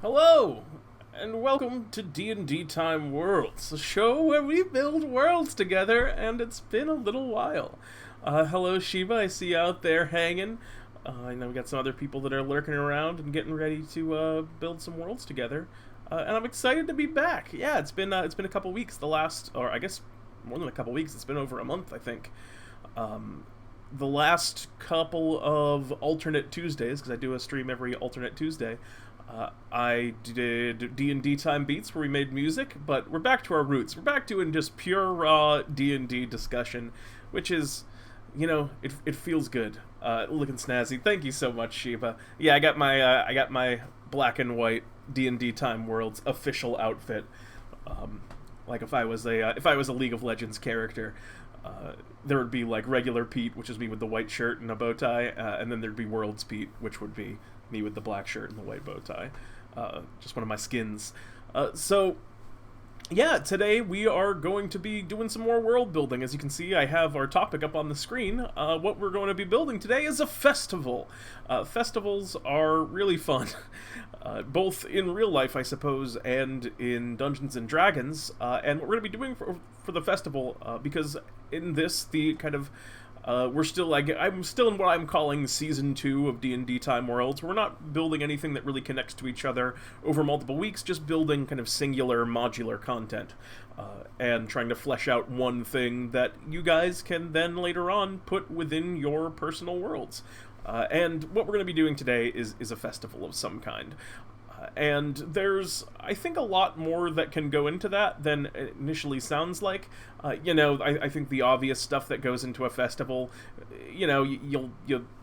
Hello, and welcome to DnDTime Worlds, a show where we build worlds together, and it's been a little while. Hello, Shiva, I see you out there hanging. I know we got some other people that are lurking around and getting ready to build some worlds together. And I'm excited to be back. Yeah, it's been a couple weeks. Or I guess more than a couple weeks. It's been over a month, I think. The last couple of alternate Tuesdays, because I do a stream every alternate Tuesday, I did D&D Time Beats where we made music, but we're back to our roots. We're back to in just pure raw D&D discussion, which is, it feels good. Looking snazzy. Thank you so much, Shiva. Yeah, I got my black and white D&D Time Worlds official outfit. Like if I was a League of Legends character, there would be like regular Pete, which is me with the white shirt and a bow tie, and then there'd be Worlds Pete, which would be me with the black shirt and the white bow tie. Just one of my skins. So, yeah, today we are going to be doing some more world building. As you can see, I have our topic up on the screen. What we're going to be building today is a festival. Festivals are really fun, both in real life, I suppose, and in Dungeons and Dragons. And what we're going to be doing for the festival, because in this, the kind of I'm still in what I'm calling Season 2 of DnDTime Worlds. We're not building anything that really connects to each other over multiple weeks, just building kind of singular, modular content, and trying to flesh out one thing that you guys can then later on put within your personal worlds. And what we're going to be doing today is a festival of some kind. And there's, I think, a lot more that can go into that than it initially sounds like. I think the obvious stuff that goes into a festival, you'll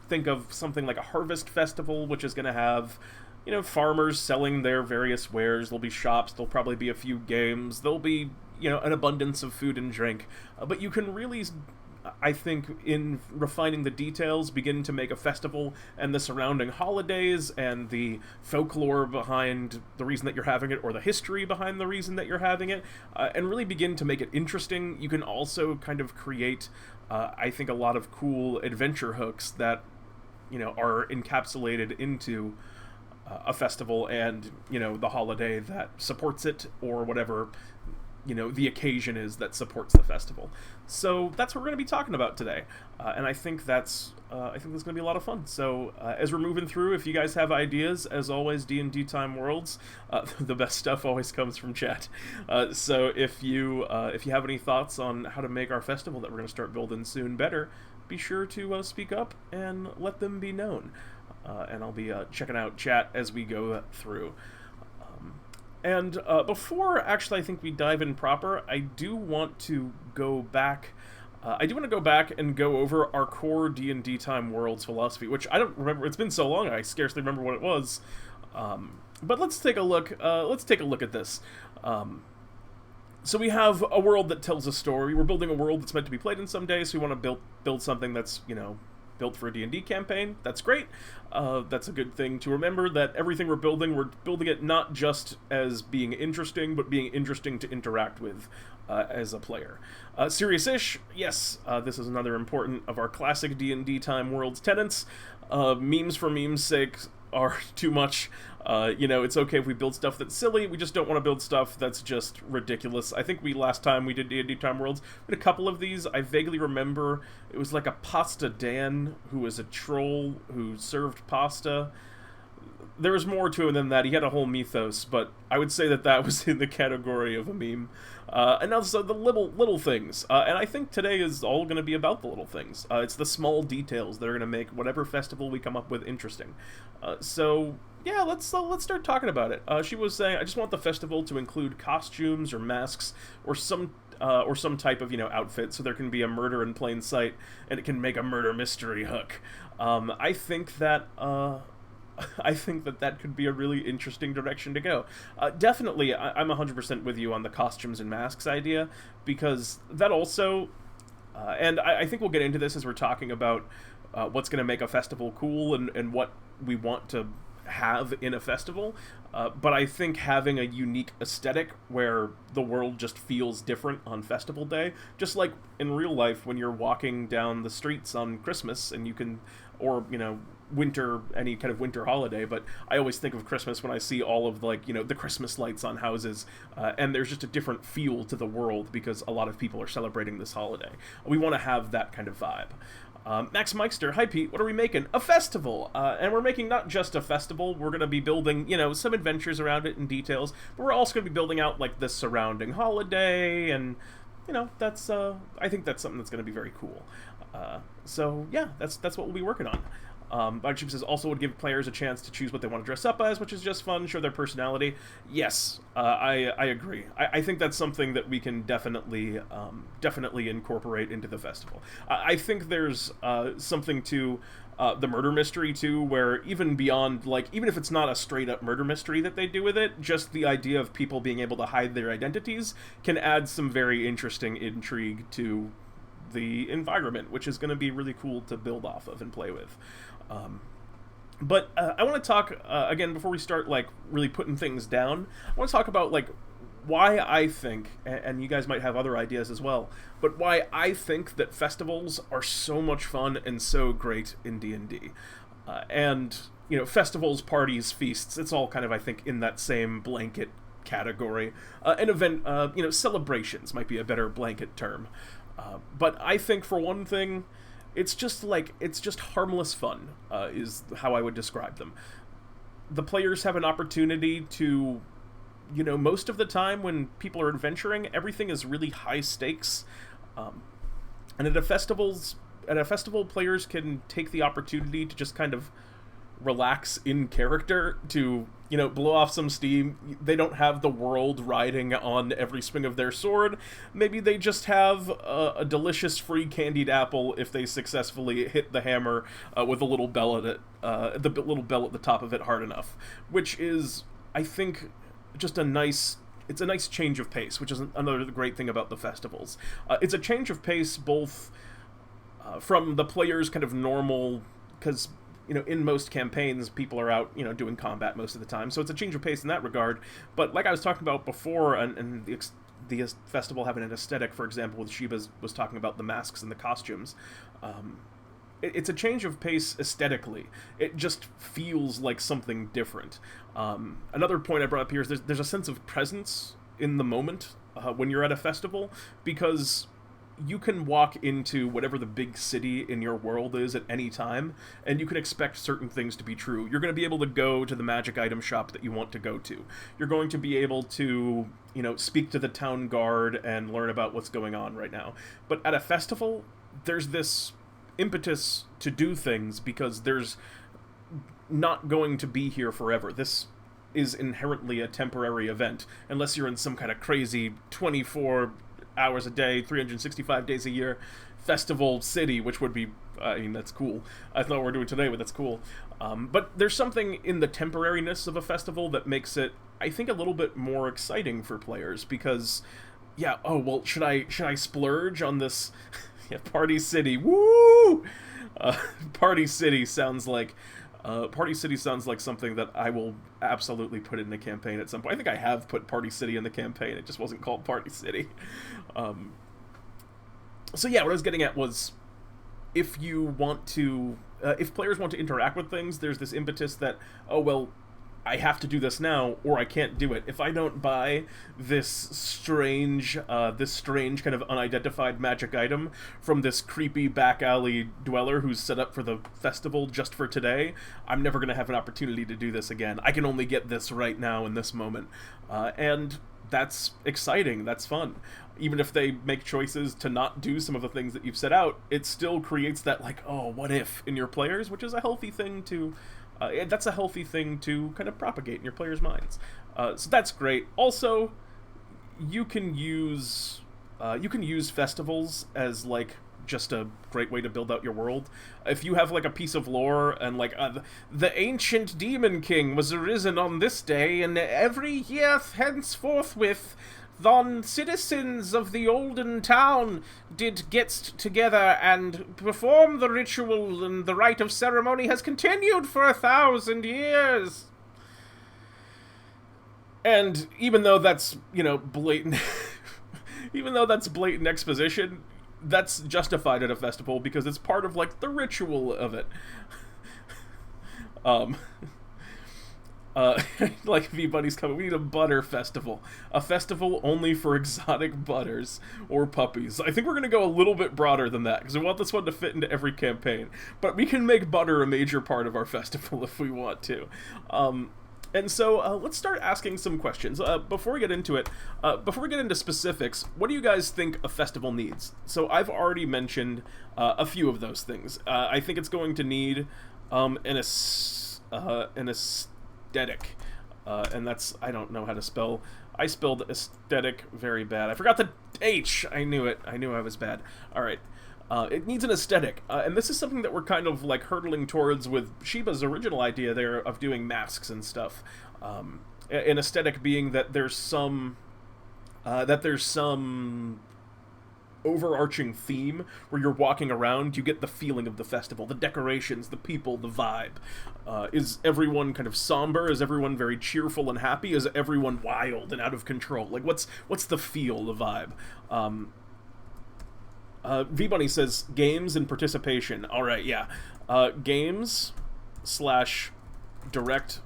think of something like a harvest festival, which is going to have, farmers selling their various wares. There'll be shops. There'll probably be a few games. There'll be, an abundance of food and drink. But you can really, I think, in refining the details, begin to make a festival and the surrounding holidays and the folklore behind the reason that you're having it, or the history behind the reason that you're having it, and really begin to make it interesting. You can also kind of create, I think, a lot of cool adventure hooks that, are encapsulated into a festival and, the holiday that supports it, or whatever the occasion is that supports the festival. So that's what we're going to be talking about today, and I think that's going to be a lot of fun. So as we're moving through, if you guys have ideas, as always, DnDTime Worlds, the best stuff always comes from chat. So if you have any thoughts on how to make our festival that we're going to start building soon better, be sure to speak up and let them be known. And I'll be checking out chat as we go through. And before, actually, I think we dive in proper, I do want to go back. And go over our core D&D Time Worlds philosophy, which I don't remember. It's been so long, I scarcely remember what it was. But let's take a look. Let's take a look at this. So we have a world that tells a story. We're building a world that's meant to be played in some day. So we want to build something that's built for a D&D campaign. That's great. That's a good thing to remember, that everything we're building it not just as being interesting, but being interesting to interact with as a player. Serious-ish, yes, this is another important of our classic DnDTime Worlds tenets. Memes for memes' sake are too much. It's okay if we build stuff that's silly. We just don't want to build stuff that's just ridiculous. I think last time we did DnDTime Worlds, we had a couple of these. I vaguely remember it was like a Pasta Dan who was a troll who served pasta. There was more to him than that. He had a whole mythos, but I would say that was in the category of a meme. And also the little things. And I think today is all going to be about the little things. It's the small details that are going to make whatever festival we come up with interesting. So yeah, let's start talking about it. She was saying, I just want the festival to include costumes or masks or some type of outfit, so there can be a murder in plain sight, and it can make a murder mystery hook. I think that could be a really interesting direction to go. Definitely, I'm 100% with you on the costumes and masks idea, because that also, and I think we'll get into this as we're talking about what's going to make a festival cool and what we want to have in a festival, but I think having a unique aesthetic where the world just feels different on festival day, just like in real life when you're walking down the streets on Christmas and you can or, winter, any kind of winter holiday, but I always think of Christmas when I see all of, like, the Christmas lights on houses, and there's just a different feel to the world because a lot of people are celebrating this holiday. We want to have that kind of vibe. Max Meister, hi Pete, what are we making? A festival! And we're making not just a festival, we're going to be building, some adventures around it and details, but we're also going to be building out, like, the surrounding holiday, and, that's, I think that's something that's going to be very cool. So, yeah, that's what we'll be working on. Biweekly says also would give players a chance to choose what they want to dress up as, which is just fun, show their personality. Yes, I agree. I think that's something that we can definitely incorporate into the festival. I think there's something to the murder mystery too, where even beyond, like, even if it's not a straight up murder mystery that they do with it, just the idea of people being able to hide their identities can add some very interesting intrigue to the environment, which is going to be really cool to build off of and play with. But I want to talk, again, before we start, like, really putting things down, I want to talk about, like, why I think, and you guys might have other ideas as well, but why I think that festivals are so much fun and so great in D&D. And, festivals, parties, feasts, it's all kind of, I think, in that same blanket category. An event, celebrations might be a better blanket term. But I think, for one thing, it's just harmless fun, is how I would describe them. The players have an opportunity to, most of the time when people are adventuring, everything is really high stakes. And at a festival, players can take the opportunity to just kind of relax in character, to blow off some steam. They don't have the world riding on every swing of their sword. Maybe they just have a delicious free candied apple if they successfully hit the hammer with a little bell at it, the little bell at the top of it hard enough, which is, I think, just a nice change of pace, which is another great thing about the festivals. It's a change of pace both from the players' kind of normal, because in most campaigns, people are out, doing combat most of the time. So it's a change of pace in that regard. But like I was talking about before, and the festival having an aesthetic, for example, with Sheba was talking about the masks and the costumes. It's a change of pace aesthetically. It just feels like something different. Another point I brought up here is there's a sense of presence in the moment when you're at a festival, because you can walk into whatever the big city in your world is at any time, and you can expect certain things to be true. You're going to be able to go to the magic item shop that you want to go to. You're going to be able to, speak to the town guard and learn about what's going on right now. But at a festival, there's this impetus to do things because there's not going to be here forever. This is inherently a temporary event, unless you're in some kind of crazy 24 hours a day, 365 days a year festival city, which would be, that's cool. That's not what we're doing today, but that's cool. But there's something in the temporariness of a festival that makes it, I think, a little bit more exciting for players, because, should I splurge on this Party City? Woo! Party City sounds like something that I will absolutely put in the campaign at some point. I think I have put Party City in the campaign. It just wasn't called Party City. So yeah, what I was getting at was, if players want to interact with things, there's this impetus that, I have to do this now, or I can't do it. If I don't buy this strange kind of unidentified magic item from this creepy back alley dweller who's set up for the festival just for today, I'm never going to have an opportunity to do this again. I can only get this right now in this moment. And that's exciting. That's fun. Even if they make choices to not do some of the things that you've set out, it still creates that, like, what if in your players, which is a healthy thing to... that's a healthy thing to kind of propagate in your players' minds. So that's great. Also, you can use festivals as, like, just a great way to build out your world. If you have, like, a piece of lore and, like, the ancient demon king was arisen on this day, and every year henceforth with the citizens of the olden town did get together and perform the ritual, and the rite of ceremony has continued for 1,000 years. And even though that's, blatant, even though that's blatant exposition, that's justified at a festival because it's part of, like, the ritual of it. Like, V-Buddy's coming. We need a butter festival. A festival only for exotic butters or puppies. I think we're going to go a little bit broader than that, because we want this one to fit into every campaign. But we can make butter a major part of our festival if we want to. And so, let's start asking some questions. Before we get into it, before we get into specifics, what do you guys think a festival needs? So I've already mentioned a few of those things. I think it's going to need an aesthetic, and that's, I don't know how to spell. I spelled aesthetic very bad. I forgot the H. I knew it. I knew I was bad. All right. It needs an aesthetic, and this is something that we're kind of like hurtling towards with Shiba's original idea there of doing masks and stuff. An aesthetic being that there's some overarching theme where you're walking around, you get the feeling of the festival, the decorations, the people, the vibe. Is everyone kind of somber? Is everyone very cheerful and happy? Is everyone wild and out of control? Like, what's the feel, the vibe? V-Bunny says games and participation. All right, yeah. Games / direct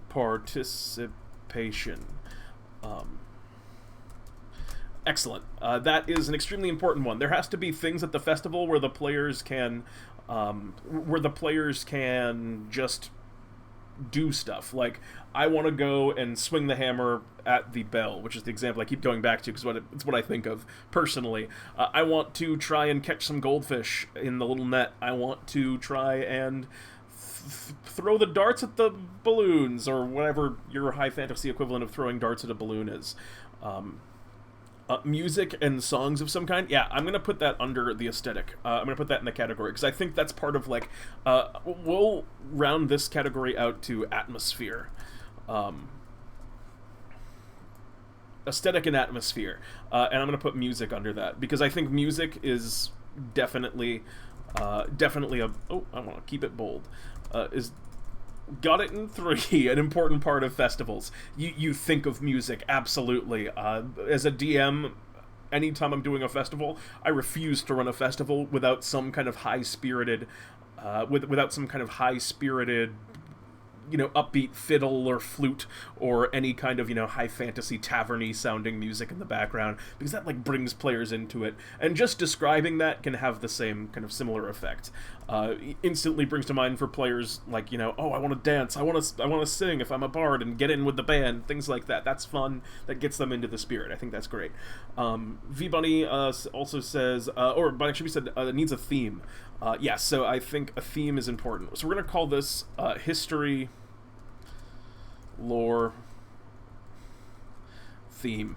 participation. Excellent. That is an extremely important one. There has to be things at the festival where the players can just do stuff. Like, I want to go and swing the hammer at the bell, which is the example I keep going back to because it's what I think of personally. I want to try and catch some goldfish in the little net. I want to try and throw the darts at the balloons, or whatever your high fantasy equivalent of throwing darts at a balloon is. Music and songs of some kind, yeah, I'm going to put that under the aesthetic. I'm going to put that in the category, because I think that's part of, like, we'll round this category out to atmosphere. Aesthetic and atmosphere. And I'm going to put music under that, because I think music is definitely I want to keep it bold, is... Got it in 3, an important part of festivals. You think of music, absolutely. As a DM, anytime I'm doing a festival, I refuse to run a festival without some kind of high-spirited, upbeat fiddle or flute or any kind of, high fantasy tavern-y sounding music in the background, because that, like, brings players into it. And just describing that can have the same kind of similar effect. Instantly brings to mind for players, like, oh, I want to dance, I want to sing if I'm a bard and get in with the band, things like that. That's fun. That gets them into the spirit. I think that's great. V-Bunny also says, but actually we said it needs a theme. Yeah, so I think a theme is important. So we're going to call this history, lore, theme.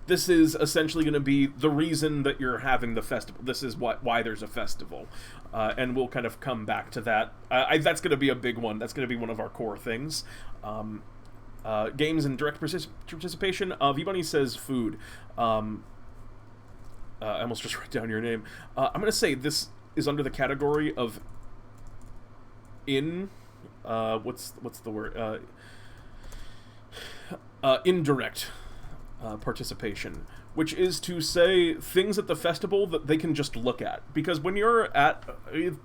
This is essentially going to be the reason that you're having the festival. This is why there's a festival. And we'll kind of come back to that. That's going to be a big one. That's going to be one of our core things. Games and direct participation. V-Bunny says food. I almost just wrote down your name. I'm going to say this is under the category of what's the word? Indirect participation, which is to say things at the festival that they can just look at. Because when you're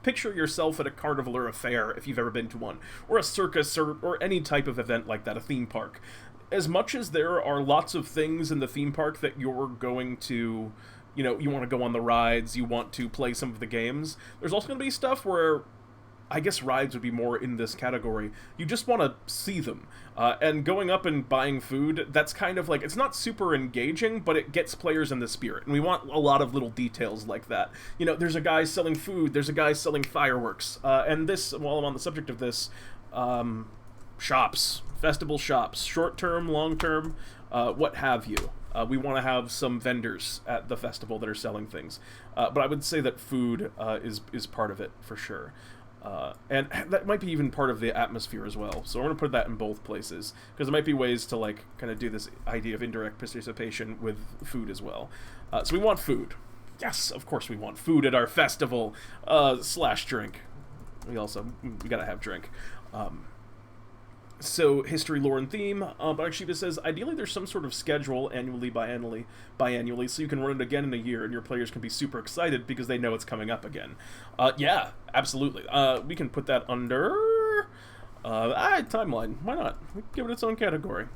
picture yourself at a carnival or a fair, if you've ever been to one, or a circus or any type of event like that, a theme park. As much as there are lots of things in the theme park that you're going to, you want to go on the rides, you want to play some of the games, there's also going to be stuff where, I guess rides would be more in this category. You just want to see them. And going up and buying food, that's kind of like, it's not super engaging, but it gets players in the spirit. And we want a lot of little details like that. There's a guy selling food, there's a guy selling fireworks. And this, while I'm on the subject of this, shops, festival shops, short-term, long-term, what have you. We want to have some vendors at the festival that are selling things. But I would say that food is part of it, for sure. And that might be even part of the atmosphere as well. So I'm going to put that in both places, because there might be ways to, like, kind of do this idea of indirect participation with food as well. So we want food. Yes, of course we want food at our festival, / drink. We gotta have drink. So history, lore, and theme. But Akshiba says ideally there's some sort of schedule annually, biannually, so you can run it again in a year, and your players can be super excited because they know it's coming up again. Yeah, absolutely. We can put that under timeline. Why not? We can give it its own category.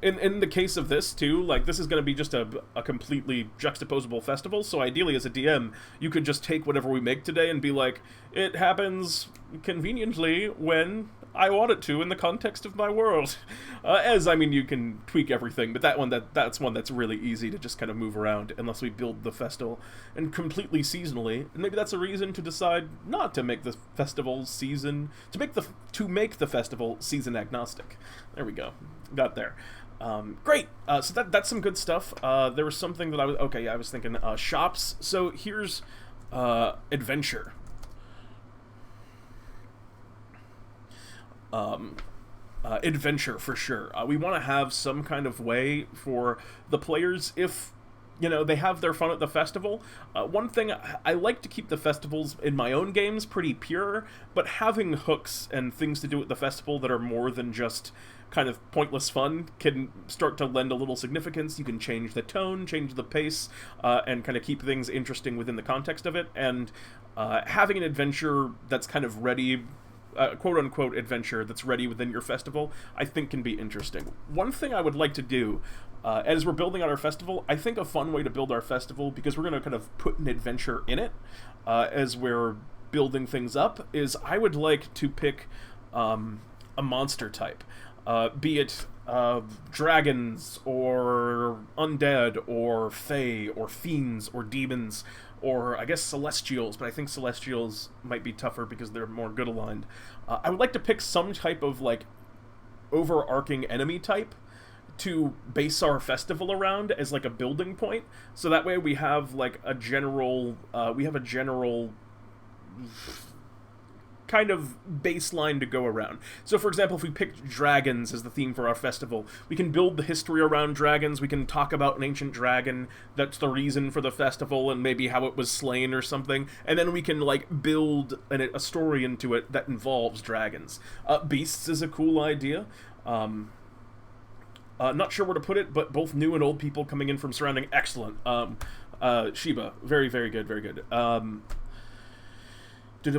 In the case of this, too, like, this is going to be just a completely juxtaposable festival, so ideally, as a DM, you could just take whatever we make today and be like, it happens conveniently when I want it to in the context of my world. I mean, you can tweak everything, but that's one that's really easy to just kind of move around, unless we build the festival and completely seasonally, and maybe that's a reason to decide not to make the festival season, to make the festival season agnostic. There we go. Got there. Great. So that's some good stuff. There was something that I was thinking shops. So here's adventure. Adventure for sure. We want to have some kind of way for the players, if they have their fun at the festival. One thing, I like to keep the festivals in my own games pretty pure, but having hooks and things to do at the festival that are more than just kind of pointless fun can start to lend a little significance. You can change the tone, change the pace, and kind of keep things interesting within the context of it. And having an adventure that's kind of ready, quote-unquote adventure that's ready within your festival, I think can be interesting. One thing I would like to do, as we're building out our festival, I think a fun way to build our festival, because we're going to kind of put an adventure in it as we're building things up, is I would like to pick a monster type. Be it dragons, or undead, or fae, or fiends, or demons, or I guess celestials, but I think celestials might be tougher because they're more good aligned. I would like to pick some type of, like, overarching enemy type to base our festival around as, like, a building point, so that way we have, like, a general kind of baseline to go around. So, for example, if we picked dragons as the theme for our festival, we can build the history around dragons, we can talk about an ancient dragon that's the reason for the festival and maybe how it was slain or something, and then we can, like, build a story into it that involves dragons. Beasts is a cool idea. Not sure where to put it, but both new and old people coming in from surrounding, excellent. Sheba, very, very good, very good. We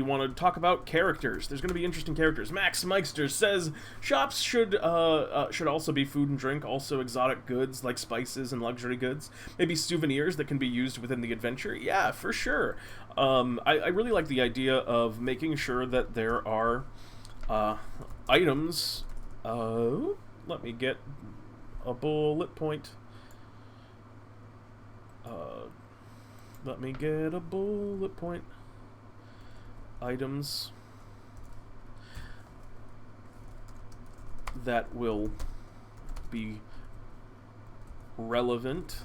want to talk about characters. There's going to be interesting characters. Max Meister says shops should also be food and drink, also exotic goods like spices and luxury goods. Maybe souvenirs that can be used within the adventure. Yeah, for sure. I really like the idea of making sure that there are items. Let me get a bullet point. Items that will be relevant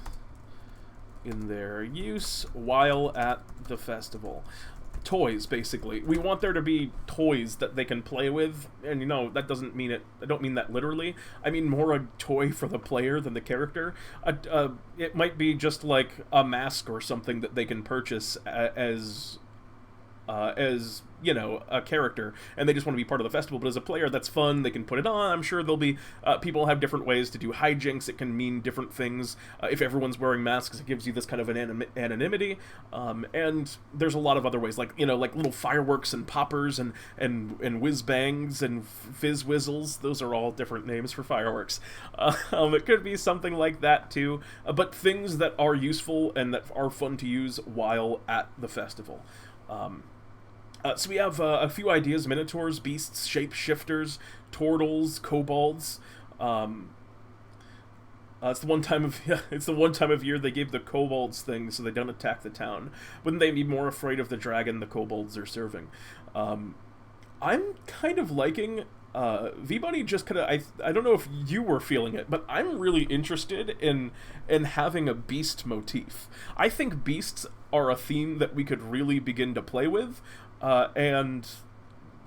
in their use while at the festival. Toys, basically. We want there to be toys that they can play with, and that doesn't mean it. I don't mean that literally. I mean more a toy for the player than the character. It might be just like a mask or something that they can purchase as a character, and they just want to be part of the festival, but as a player, that's fun. They can put it on. I'm sure there'll be people have different ways to do hijinks. It can mean different things. If everyone's wearing masks, it gives you this kind of an anonymity, and there's a lot of other ways, like little fireworks and poppers and whiz bangs and fizz whizzles. Those are all different names for fireworks. It could be something like that too, but things that are useful and that are fun to use while at the festival. So we have a few ideas: minotaurs, beasts, shapeshifters, turtles, kobolds. It's the one time of year they gave the kobolds thing so they don't attack the town. Wouldn't they be more afraid of the dragon the kobolds are serving? I'm kind of liking V-Bunny. Just kind of, I don't know if you were feeling it, but I'm really interested in having a beast motif. I think beasts are a theme that we could really begin to play with, and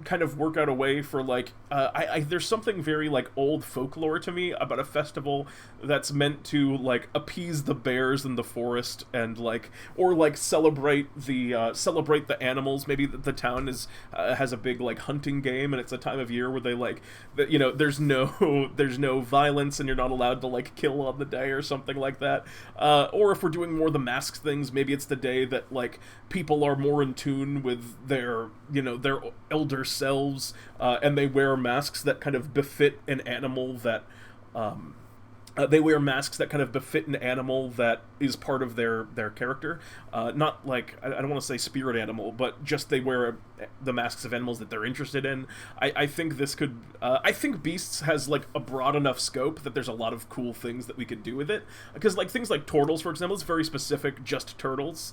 kind of work out a way for like there's something very like old folklore to me about a festival that's meant to like appease the bears in the forest and like or like celebrate the animals. Maybe the town is has a big like hunting game, and it's a time of year where they like that, you know, there's no violence and you're not allowed to like kill on the day or something like that. Or if we're doing more the masks things, maybe it's the day that like people are more in tune with their, you know, their elder selves, and they wear masks that kind of befit an animal that is part of their character. Not like, I don't want to say spirit animal, but just they wear the masks of animals that they're interested in. I think this could... I think Beasts has like a broad enough scope that there's a lot of cool things that we could do with it. Because like things like turtles, for example, it's very specific, just turtles.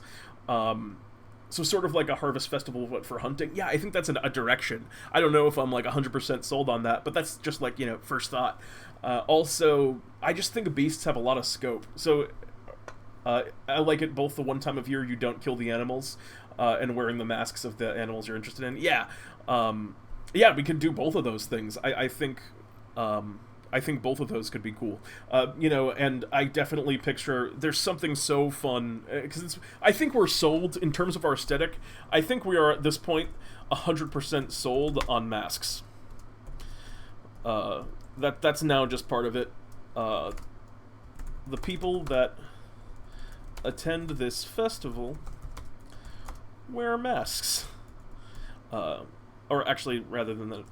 So sort of like a harvest festival but for hunting. Yeah, I think that's a direction. I don't know if I'm like 100% sold on that, but that's just like, you know, first thought. Also, I just think beasts have a lot of scope. So I like it both the one time of year you don't kill the animals and wearing the masks of the animals you're interested in. Yeah, yeah, we could do both of those things. I think both of those could be cool. You know, and I definitely picture there's something so fun because I think we're sold in terms of our aesthetic. I think we are at this point 100% sold on masks. That's now just part of it. The people that attend this festival wear masks. Or actually, rather than that,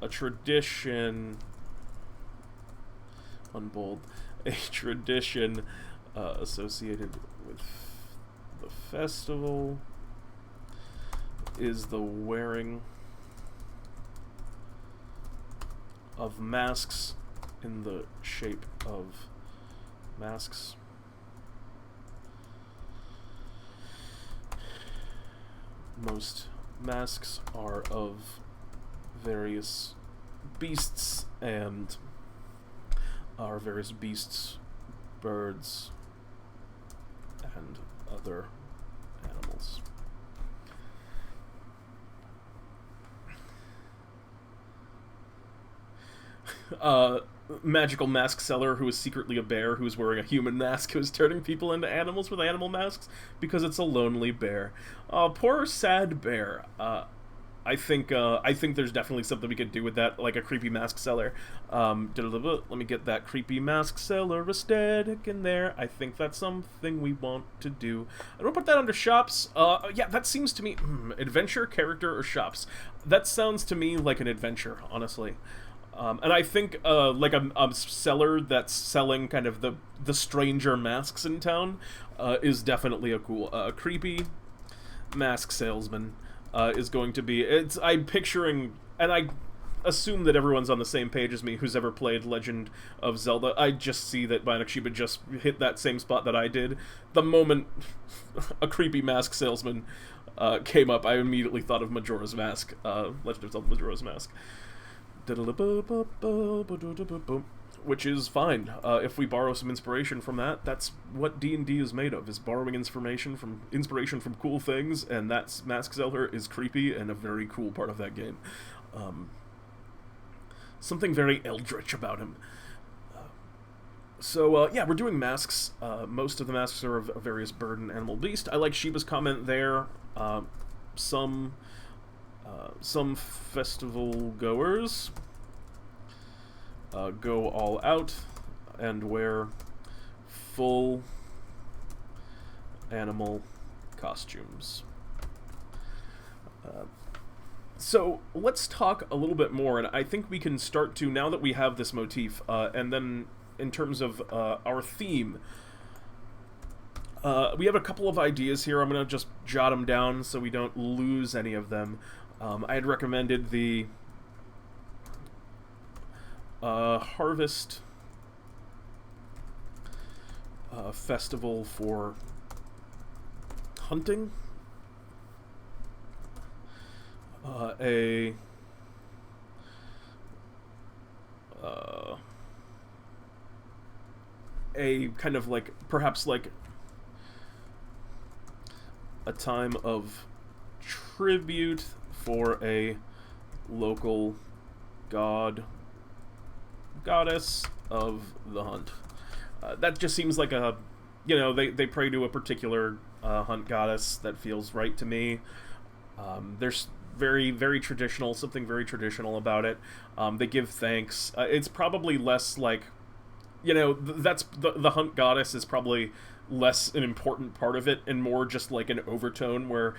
a tradition, unbold, a tradition associated with the festival is the wearing of masks in the shape of masks. Most masks are of various beasts and are various beasts, birds, and other animals. Magical mask seller who is secretly a bear who's wearing a human mask who's turning people into animals with animal masks because it's a lonely bear. Poor sad bear. I think there's definitely something we could do with that, like a creepy mask seller. Let me get that creepy mask seller aesthetic in there. I think that's something we want to do. I don't put that under shops. Yeah, that seems to me adventure, character, or shops. That sounds to me like an adventure, honestly. And I think like a seller that's selling kind of the stranger masks in town is definitely a cool creepy mask salesman. Is going to be... I'm picturing... And I assume that everyone's on the same page as me who's ever played Legend of Zelda. I just see that Bionic Sheba just hit that same spot that I did. The moment a creepy mask salesman came up, I immediately thought of Majora's Mask. Legend of Zelda Majora's Mask. Which is fine. If we borrow some inspiration from that, that's what D&D is made of, is borrowing inspiration from cool things, and that Mask Seller is creepy and a very cool part of that game. Something very eldritch about him. Yeah, we're doing masks. Most of the masks are of various bird and animal beast. I like Sheba's comment there. Some festival goers go all out and wear full animal costumes. So let's talk a little bit more, and I think we can start to, now that we have this motif, and then in terms of our theme, we have a couple of ideas here. I'm going to just jot them down so we don't lose any of them. I had recommended the harvest festival for hunting, a kind of like, perhaps like a time of tribute for a local goddess of the hunt. That just seems like a, they pray to a particular hunt goddess. That feels right to me. There's very, very traditional, something very traditional about it. They give thanks. It's probably less like, that's the hunt goddess is probably less an important part of it and more just like an overtone where,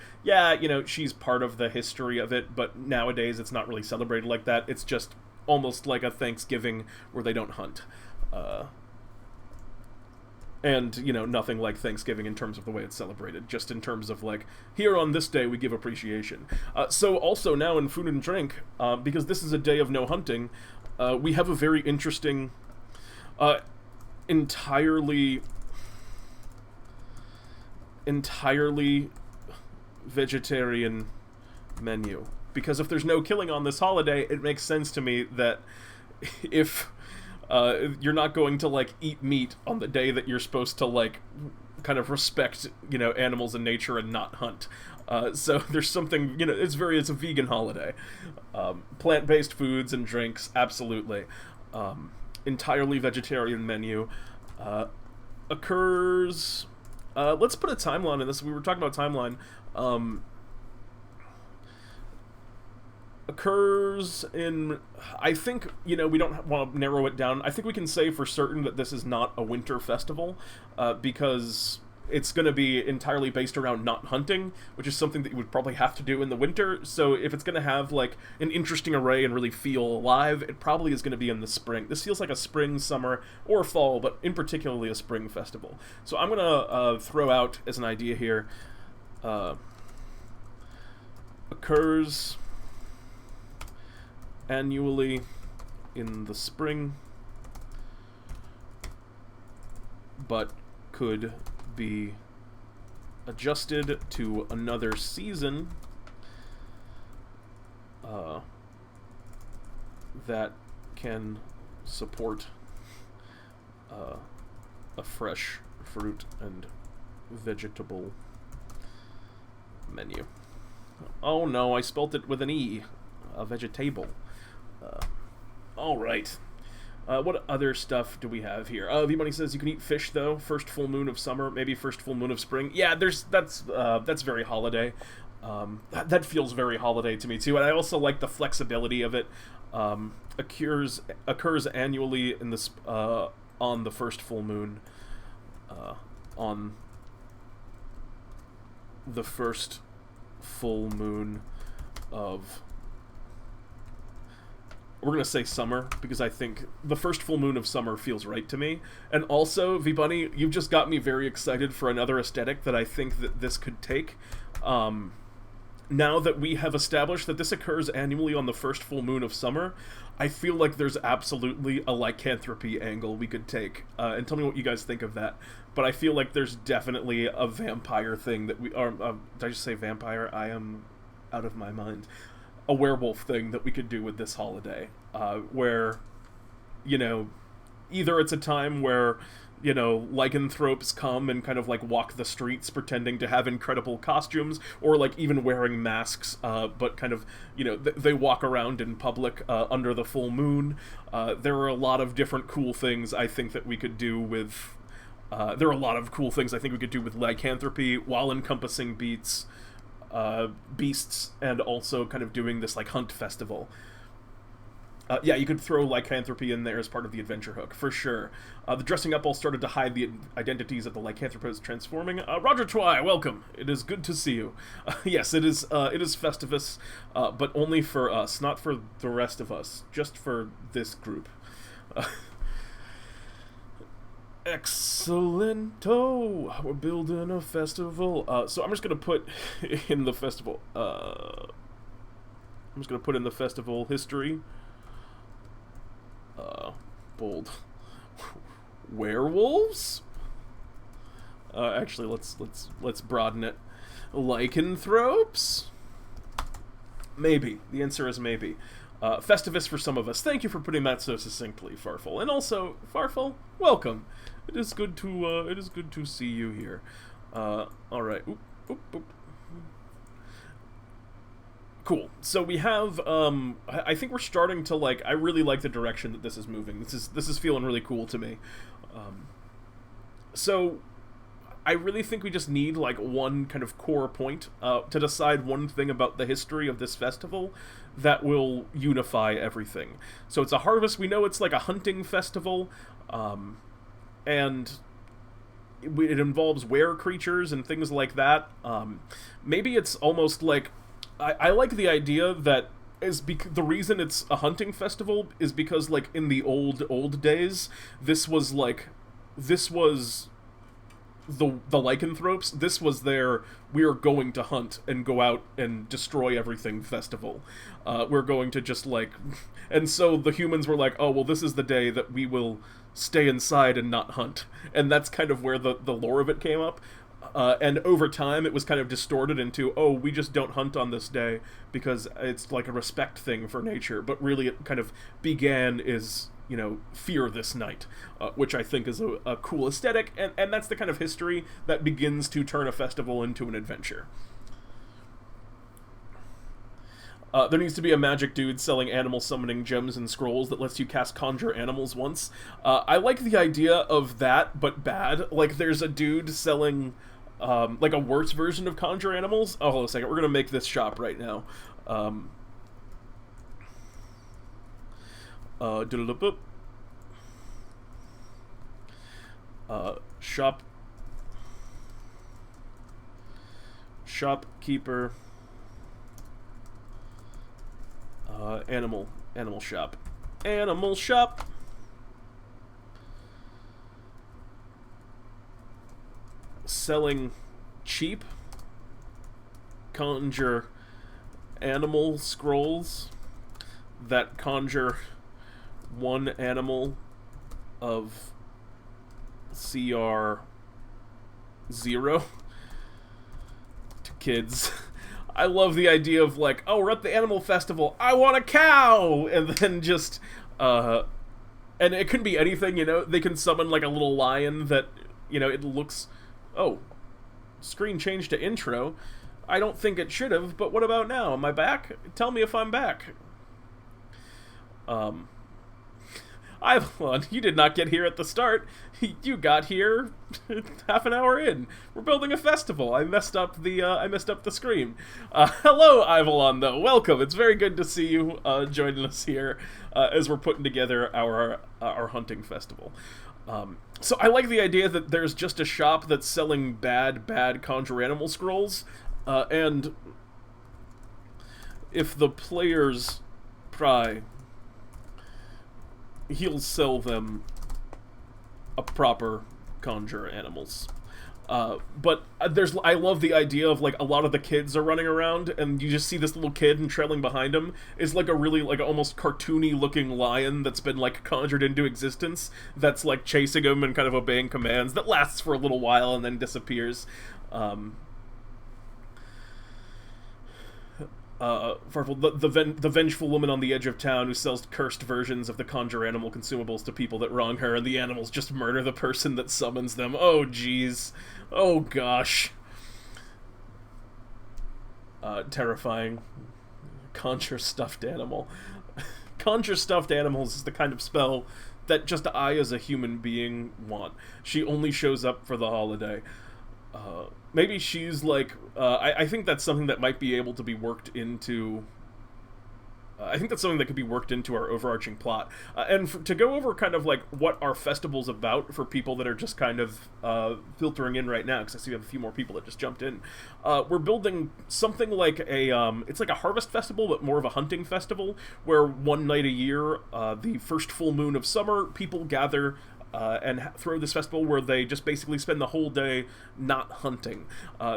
she's part of the history of it, but nowadays it's not really celebrated like that. It's just almost like a Thanksgiving where they don't hunt. And, nothing like Thanksgiving in terms of the way it's celebrated, just in terms of, like, here on this day we give appreciation. So also now in Food and Drink, because this is a day of no hunting, we have a very interesting, entirely vegetarian menu. Because if there's no killing on this holiday, it makes sense to me that if you're not going to, like, eat meat on the day that you're supposed to, like, kind of respect, animals and nature and not hunt. So there's something, it's a vegan holiday. Plant-based foods and drinks, absolutely. Entirely vegetarian menu. Occurs... let's put a timeline in this. We were talking about timeline. Occurs in... I think, we don't want to narrow it down. I think we can say for certain that this is not a winter festival, because it's going to be entirely based around not hunting, which is something that you would probably have to do in the winter. So if it's going to have, like, an interesting array and really feel alive, it probably is going to be in the spring. This feels like a spring, summer, or fall, but in particularly a spring festival. So I'm going to throw out as an idea here, occurs annually in the spring, but could be adjusted to another season that can support a fresh fruit and vegetable menu. Oh no, I spelt it with an E. A vegetable. Alright. What other stuff do we have here? V-Money says you can eat fish, though. First full moon of summer, maybe first full moon of spring. Yeah, that's very holiday. That feels very holiday to me, too. And I also like the flexibility of it. Occurs annually in this on the first full moon. On the first full moon of... We're going to say summer, because I think the first full moon of summer feels right to me. And also, V-Bunny, you've just got me very excited for another aesthetic that I think that this could take. Now that we have established that this occurs annually on the first full moon of summer, I feel like there's absolutely a lycanthropy angle we could take. And tell me what you guys think of that. But I feel like there's definitely a vampire thing that we... did I just say vampire? I am out of my mind. A werewolf thing that we could do with this holiday, where, either it's a time where, lycanthropes come and kind of, like, walk the streets pretending to have incredible costumes, or, like, even wearing masks, but kind of, they walk around in public under the full moon. There are a lot of different cool things I think that we could do with... there are a lot of cool things I think we could do with lycanthropy while encompassing beasts, and also kind of doing this, like, hunt festival. Yeah, you could throw lycanthropy in there as part of the adventure hook, for sure. The dressing up all started to hide the identities of the lycanthropos transforming. Roger Twy, welcome. It is good to see you. Yes, it is Festivus, but only for us, not for the rest of us, just for this group. Excellento! We're building a festival. So I'm just gonna put in the festival. I'm just gonna put in the festival history. Bold. Werewolves? Actually, let's broaden it. Lycanthropes? Maybe. The answer is maybe. Festivus for some of us. Thank you for putting that so succinctly, Farfel. And also, Farfel, welcome. It is good to see you here. All right. Oop, oop, oop. Cool. So we have, I think we're starting to, like, I really like the direction that this is moving. This is feeling really cool to me. So I really think we just need, like, one kind of core point to decide one thing about the history of this festival that will unify everything. So it's a harvest. We know it's like a hunting festival, and it involves were creatures and things like that. Maybe it's almost like I like the idea that the reason it's a hunting festival is because, like, in the old days, this was the lycanthropes. This was their "we're going to hunt and go out and destroy everything" festival. We're going to just, like, and so the humans were like, oh well, this is the day that we will stay inside and not hunt, and that's kind of where the lore of it came up. And over time, it was kind of distorted into, oh, we just don't hunt on this day because it's like a respect thing for nature. But really, it kind of began as, you know, fear this night, which I think is a cool aesthetic. And that's the kind of history that begins to turn a festival into an adventure. There needs to be a magic dude selling animal summoning gems and scrolls that lets you cast conjure animals once. I like the idea of that, but bad. Like, there's a dude selling like a worse version of conjure animals. Oh, hold on a second. We're gonna make this shop right now. Shop. Shopkeeper. Animal shop. Animal shop. Selling cheap conjure animal scrolls that conjure one animal of CR 0 to kids. I love the idea of, like, oh, we're at the animal festival, I want a cow! And then just, and it can be anything, you know, they can summon, like, a little lion that, you know, it looks, oh, screen changed to intro. I don't think it should have, but what about now? Am I back? Tell me if I'm back. Ivlon, you did not get here at the start. You got here half an hour in. We're building a festival. I messed up the screen. Hello, Ivlon, though. Welcome. It's very good to see you joining us here as we're putting together our hunting festival. So I like the idea that there's just a shop that's selling bad conjure animal scrolls, and if the players pry, he'll sell them a proper conjure animals. But I love the idea of, like, a lot of the kids are running around, and you just see this little kid, and trailing behind him is, like, a really, like, almost cartoony looking lion that's been, like, conjured into existence, that's, like, chasing him and kind of obeying commands, that lasts for a little while and then disappears. The vengeful woman on the edge of town who sells cursed versions of the conjure animal consumables to people that wrong her, and the animals just murder the person that summons them. Oh, jeez. Oh, gosh. Terrifying. Conjure stuffed animal. Conjure stuffed animals is the kind of spell that just I, as a human being, want. She only shows up for the holiday. Maybe she's like, I think that's something that might be able to be worked into, I think that's something that could be worked into our overarching plot. To go over kind of like what our festival's about for people that are just kind of filtering in right now, because I see we have a few more people that just jumped in. We're building something like it's like a harvest festival, but more of a hunting festival, where one night a year, the first full moon of summer, people gather and throw this festival where they just basically spend the whole day not hunting.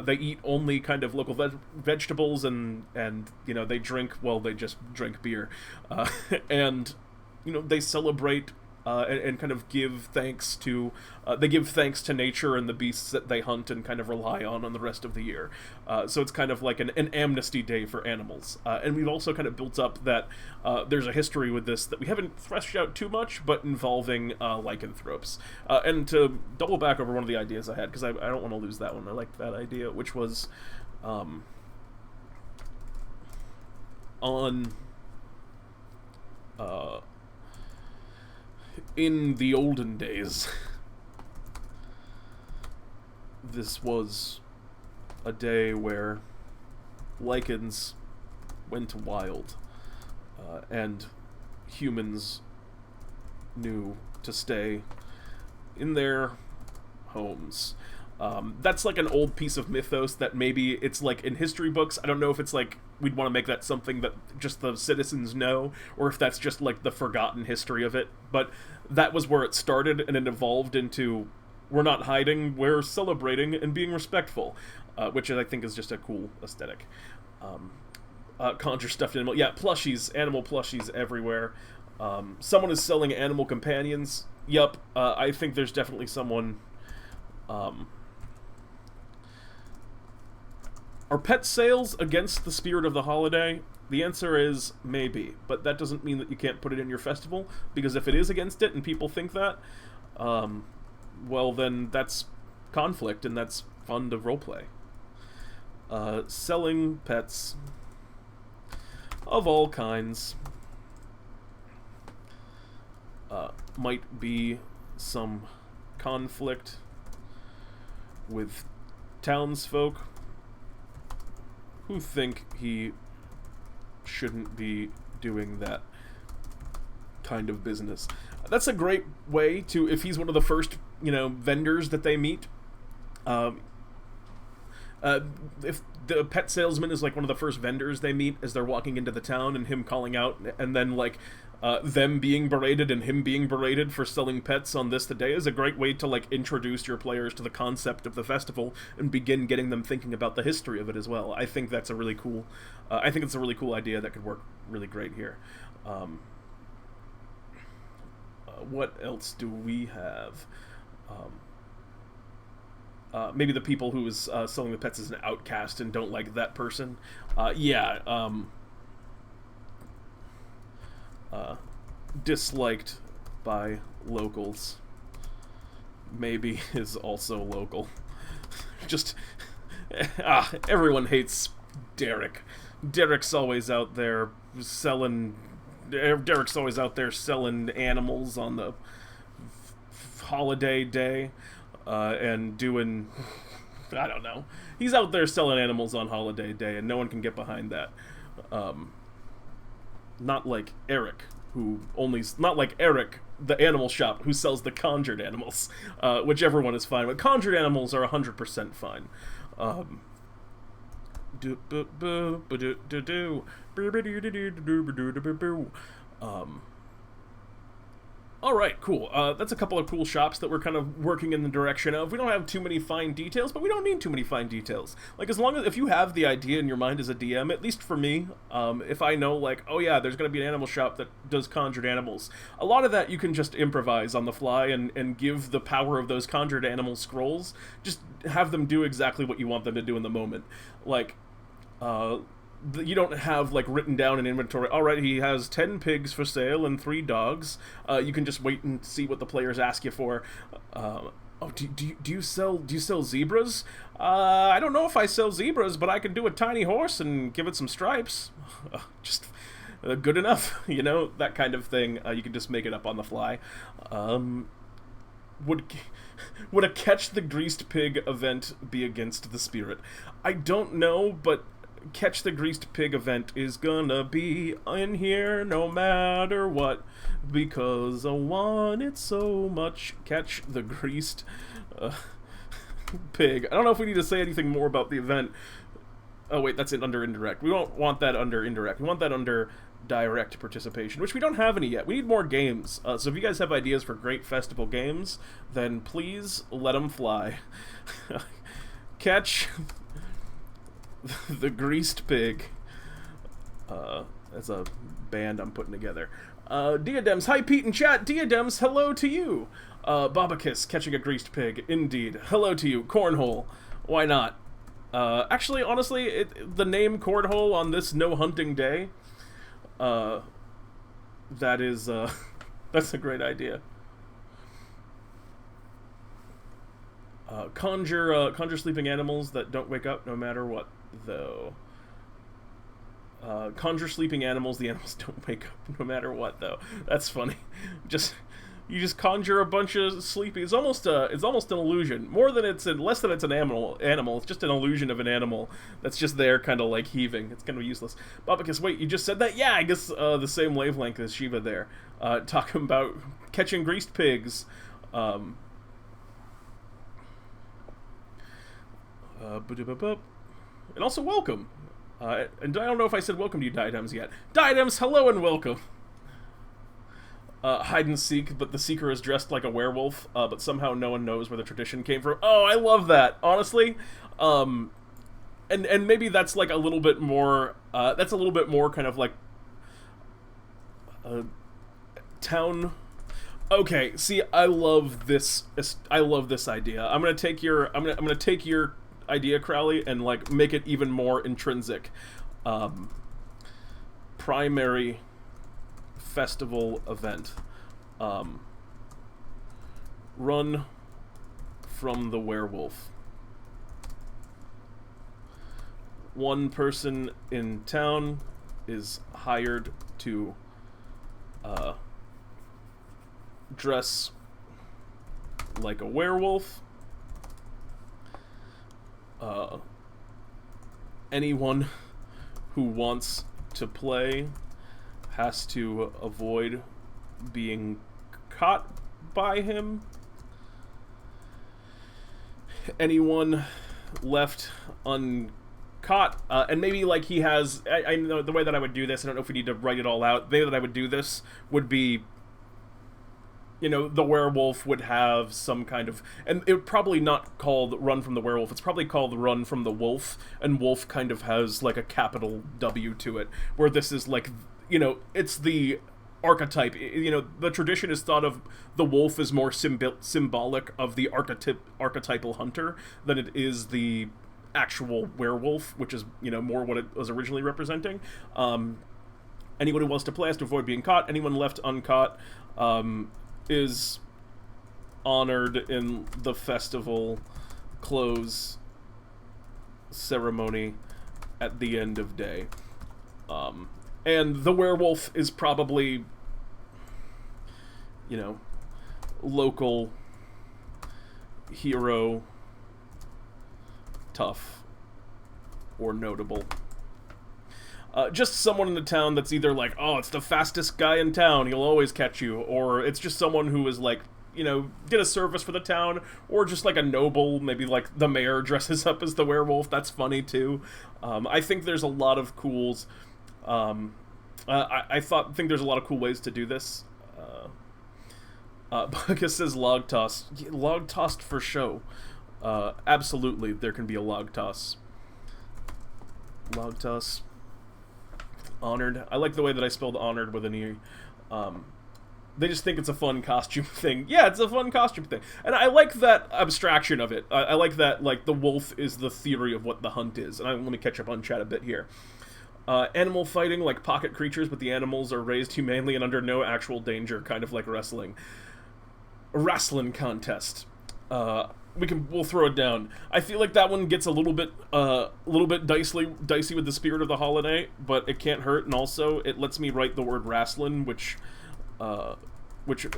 They eat only kind of local vegetables and you know, they just drink beer. And, you know, they celebrate and kind of give thanks to nature and the beasts that they hunt and kind of rely on the rest of the year. So it's kind of like an amnesty day for animals. And we've also kind of built up that there's a history with this that we haven't fleshed out too much, but involving lycanthropes. And to double back over one of the ideas I had, because I don't want to lose that one. I liked that idea, which was on in the olden days, this was a day where lichens went wild, and humans knew to stay in their homes. That's like an old piece of mythos that maybe it's like in history books. I don't know if it's like we'd want to make that something that just the citizens know, or if that's just like the forgotten history of it. But that was where it started, and it evolved into we're not hiding, we're celebrating and being respectful, which I think is just a cool aesthetic. Conjure stuffed animal. Yeah, plushies, animal plushies everywhere. Someone is selling animal companions. Yup, I think there's definitely someone... Are pet sales against the spirit of the holiday? The answer is maybe, but that doesn't mean that you can't put it in your festival, because if it is against it and people think that, well then that's conflict, and that's fun to roleplay. Selling pets of all kinds might be some conflict with townsfolk who think he shouldn't be doing that kind of business. That's a great way to, if he's one of the first, vendors that they meet. If the pet salesman is like one of the first vendors they meet as they're walking into the town, and him calling out, and then like them being berated and him being berated for selling pets on this day, is a great way to like introduce your players to the concept of the festival and begin getting them thinking about the history of it as well. I think that's a really cool. I think it's a really cool idea that could work really great here. What else do we have? Maybe the people who is selling the pets is an outcast and don't like that person. Disliked by locals. Maybe is also local. Just everyone hates Derek. Derek's always out there selling animals on the holiday day. And doing, I don't know. He's out there selling animals on holiday day, and no one can get behind that. Not like Eric, the animal shop, who sells the conjured animals, which everyone is fine with. Conjured animals are 100% fine. Alright, cool. That's a couple of cool shops that we're kind of working in the direction of. We don't have too many fine details, but we don't need too many fine details. Like, as long as, if you have the idea in your mind as a DM, at least for me, if I know, like, oh yeah, there's going to be an animal shop that does conjured animals, a lot of that you can just improvise on the fly and give the power of those conjured animal scrolls. Just have them do exactly what you want them to do in the moment. Like, you don't have, like, written down an inventory. Alright, he has 10 pigs for sale and 3 dogs. You can just wait and see what the players ask you for. Do you sell zebras? I don't know if I sell zebras, but I can do a tiny horse and give it some stripes. Just good enough, that kind of thing. You can just make it up on the fly. Would a Catch the Greased Pig event be against the spirit? I don't know, but Catch the Greased Pig event is gonna be in here no matter what, because I want it so much. Catch the Greased Pig. I don't know if we need to say anything more about the event. Oh wait, that's under indirect. We don't want that under indirect. We want that under direct participation, which we don't have any yet. We need more games. So if you guys have ideas for great festival games, then please let them fly. Catch the Greased Pig. As a band I'm putting together. Diadems, hi Pete in chat. Diadems, hello to you. Babakis, catching a greased pig. Indeed. Hello to you. Cornhole. Why not? Actually, honestly, the name Cornhole on this no hunting day, that is, that's a great idea. Conjure sleeping animals that don't wake up no matter what, though. Conjure sleeping animals. The animals don't wake up no matter what, though. That's funny. You just conjure a bunch of sleepy. It's almost an illusion. Less than it's an animal. It's just an illusion of an animal that's just there, kind of like heaving. It's kind of useless. Babacus, wait, you just said that? Yeah, I guess the same wavelength as Shiva there. Talking about catching greased pigs. And also welcome. And I don't know if I said welcome to you, Diadems, yet. Diadems, hello and welcome. Hide and seek, but the seeker is dressed like a werewolf, but somehow no one knows where the tradition came from. Oh, I love that, honestly. And maybe that's like a little bit more, that's a little bit more kind of like, town. Okay, see, I love this idea. I'm gonna take your idea, Crowley, and like make it even more intrinsic. Primary festival event. Run from the werewolf. One person in town is hired to dress like a werewolf. Anyone who wants to play has to avoid being caught by him. Anyone left uncaught, and maybe like he has, I know the way that I would do this, I don't know if we need to write it all out, the way that I would do this would be, you know, the werewolf would have some kind of, and it would probably not called Run from the Werewolf, it's probably called Run from the Wolf, and wolf kind of has like a capital W to it, where this is like, you know, it's the archetype. You know, the tradition is thought of the wolf as more symbolic of the archetypal hunter than it is the actual werewolf, which is, you know, more what it was originally representing. Anyone who wants to play has to avoid being caught. Anyone left uncaught is honored in the festival close ceremony at the end of day. And the werewolf is probably, you know, local hero, tough, or notable. Just someone in the town that's either like, oh, it's the fastest guy in town, he'll always catch you, or it's just someone who is like, you know, did a service for the town, or just like a noble, maybe like the mayor dresses up as the werewolf. That's funny too. I think there's a lot of cools. I think there's a lot of cool ways to do this. Buckus says log toss. Yeah, log tossed for show. Absolutely, there can be a log toss. Log toss. Honored. I like the way that I spelled honored with an E. They just think it's a fun costume thing. Yeah, it's a fun costume thing. And I like that abstraction of it. I like that, like, the wolf is the theory of what the hunt is. And let me catch up on chat a bit here. Animal fighting, like pocket creatures, but the animals are raised humanely and under no actual danger, kind of like wrestling. A wrestling contest. We'll throw it down. I feel like that one gets a little bit dicey with the spirit of the holiday, but it can't hurt, and also it lets me write the word wrestling, which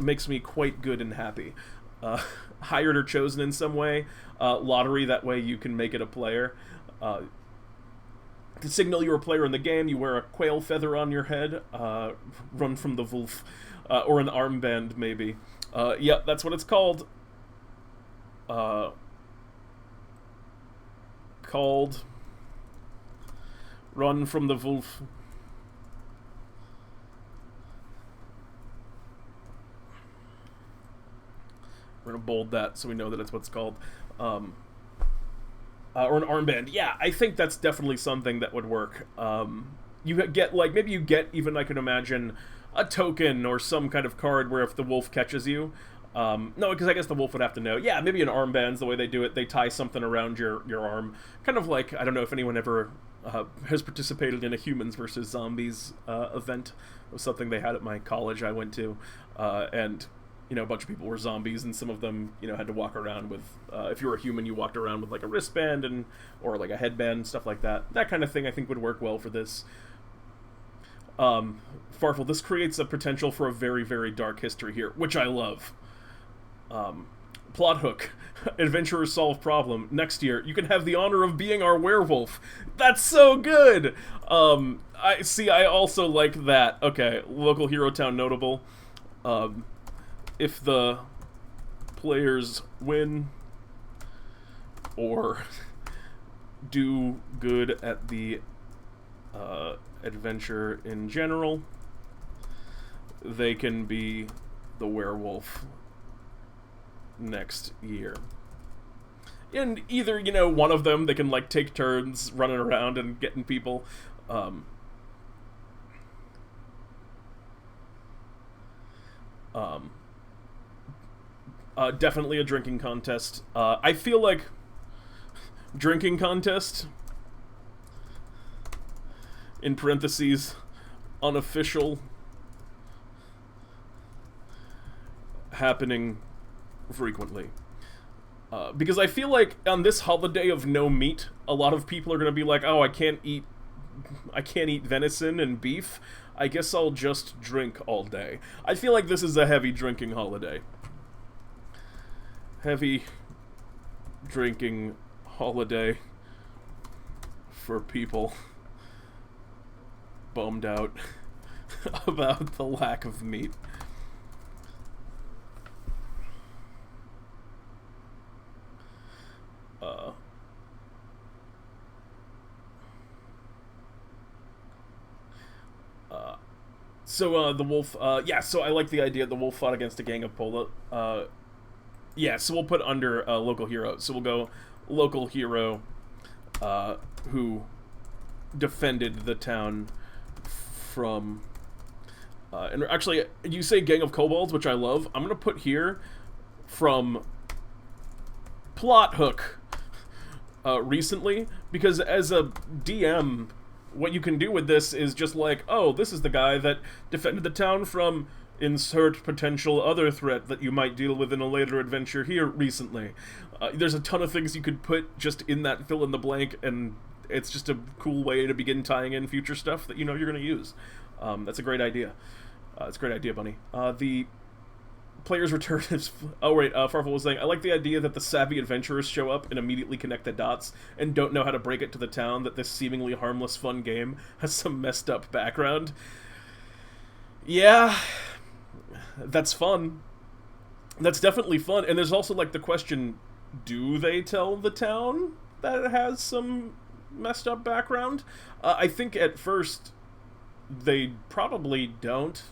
makes me quite good and happy. Hired or chosen in some way. Lottery, that way you can make it a player. To signal you're a player in the game, you wear a quail feather on your head. Run from the wolf. Or an armband, maybe. Yeah, that's what it's called. Called Run from the Wolf. We're gonna bold that so we know that it's what's called. Or an armband. Yeah, I think that's definitely something that would work. You get, like, maybe you get, even I could imagine, a token or some kind of card where if the wolf catches you, no, because I guess the wolf would have to know. Yeah, maybe an armband's the way they do it. They tie something around your arm. Kind of like, I don't know if anyone ever has participated in a humans versus zombies event. It was something they had at my college I went to. And, you know, a bunch of people were zombies, and some of them, you know, had to walk around with, if you were a human, you walked around with, like, a wristband or, like, a headband, stuff like that. That kind of thing I think would work well for this. Farfel, this creates a potential for a very, very dark history here, which I love. Plot hook. Adventurers solve problem. Next year, you can have the honor of being our werewolf. That's so good! I also like that. Okay, local hero town notable. If the players win or do good at the adventure in general, they can be the werewolf next year. And either, one of them, they can, like, take turns running around and getting people. Definitely a drinking contest. I feel like drinking contest, in parentheses, unofficial, happening frequently. Because I feel like on this holiday of no meat, a lot of people are going to be like, oh, I can't eat venison and beef. I guess I'll just drink all day. I feel like this is a heavy drinking holiday. Heavy drinking holiday for people bummed out about the lack of meat. So the wolf, so I like the idea the wolf fought against a gang of Polo. So we'll put under local hero. So we'll go local hero who defended the town from... and actually, you say gang of kobolds, which I love. I'm going to put here from plot hook recently, because as a DM... what you can do with this is just like, oh, this is the guy that defended the town from insert potential other threat that you might deal with in a later adventure here recently. There's a ton of things you could put just in that fill in the blank, and it's just a cool way to begin tying in future stuff that you're going to use. That's a great idea. It's a great idea, Bunny. The player's return is... Oh, wait, Farfel was saying, I like the idea that the savvy adventurers show up and immediately connect the dots and don't know how to break it to the town that this seemingly harmless, fun game has some messed up background. Yeah, that's fun. That's definitely fun. And there's also, like, the question, do they tell the town that it has some messed up background? I think at first they probably don't.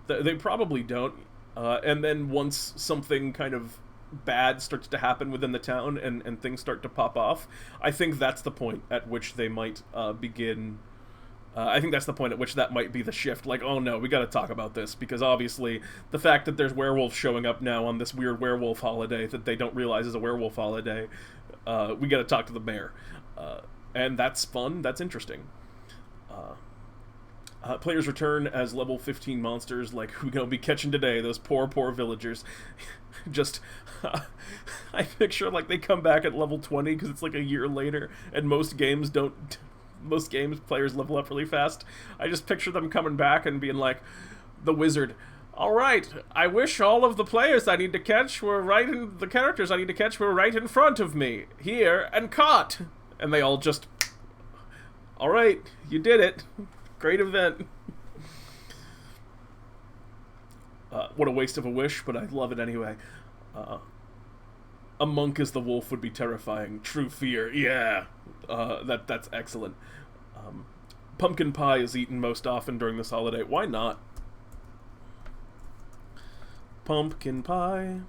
They probably don't. And then once something kind of bad starts to happen within the town and things start to pop off, I think that's the point at which they might begin... I think that's the point at which that might be the shift. Like, oh no, we gotta talk about this, because obviously the fact that there's werewolves showing up now on this weird werewolf holiday that they don't realize is a werewolf holiday, we gotta talk to the mayor. And that's fun, that's interesting. Players return as level 15 monsters, like we're gonna be catching today, those poor villagers. Just, I picture like they come back at level 20 because it's like a year later, and most games players level up really fast. I just picture them coming back and being like, the wizard, alright, I wish all of the players I need to catch were the characters I need to catch were right in front of me, here, and caught. And they all just, alright, you did it. Great event. What a waste of a wish, but I love it anyway. A monk as the wolf would be terrifying. True fear, yeah. That's excellent. Pumpkin pie is eaten most often during this holiday. Why not? Pumpkin pie.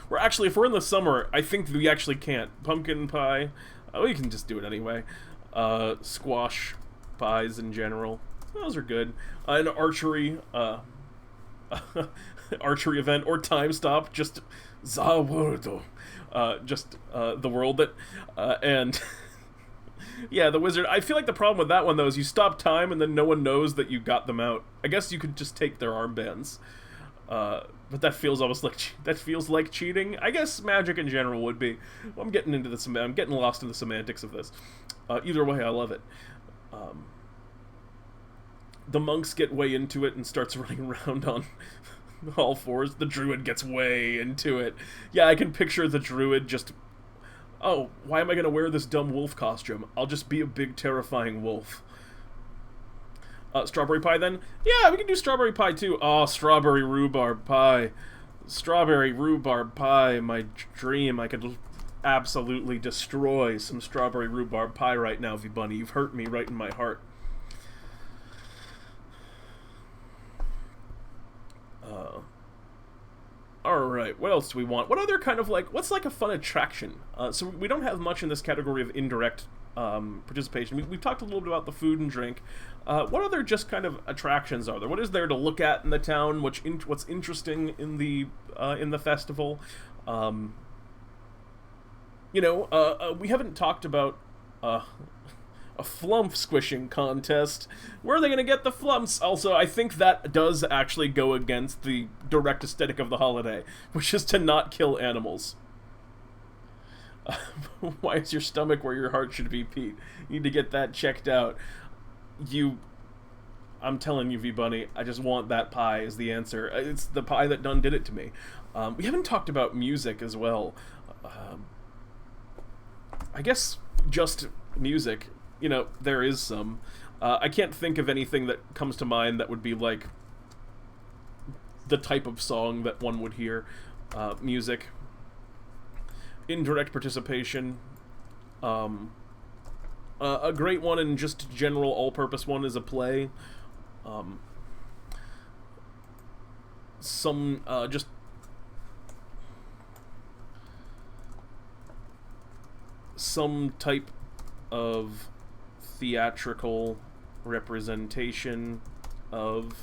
If we're in the summer, I think we actually can't. Pumpkin pie. We can just do it anyway. Squash pies in general, those are good. An archery archery event or time stop, just the world that and yeah, the wizard. I feel like the problem with that one though is you stop time and then no one knows that you got them out. I guess you could just take their armbands, but that feels almost like cheating. I guess magic in general would be. Well, I'm getting lost in the semantics of this. Either way, I love it. The monks get way into it and starts running around on all fours. The druid gets way into it. Yeah, I can picture the druid just... Oh, why am I going to wear this dumb wolf costume? I'll just be a big, terrifying wolf. Strawberry pie, then? Yeah, we can do strawberry pie, too. Oh, strawberry rhubarb pie. Strawberry rhubarb pie, my dream. I could absolutely destroy some strawberry rhubarb pie right now, V-Bunny. You've hurt me right in my heart. Alright, what else do we want? What other kind of, like, what's, like, a fun attraction? So we don't have much in this category of indirect participation. We've talked a little bit about the food and drink. What other just kind of attractions are there? What is there to look at in the town? What's interesting in the festival? We haven't talked about a flump squishing contest. Where are they going to get the flumps? Also, I think that does actually go against the direct aesthetic of the holiday, which is to not kill animals. Why is your stomach where your heart should be, Pete? You need to get that checked out. I'm telling you, V-Bunny, I just want that pie is the answer. It's the pie that done did it to me. We haven't talked about music as well. I guess just music. You know, there is some. I can't think of anything that comes to mind that would be like the type of song that one would hear. Music. Indirect participation. A great one and just general all-purpose one is a play. Just some type of theatrical representation of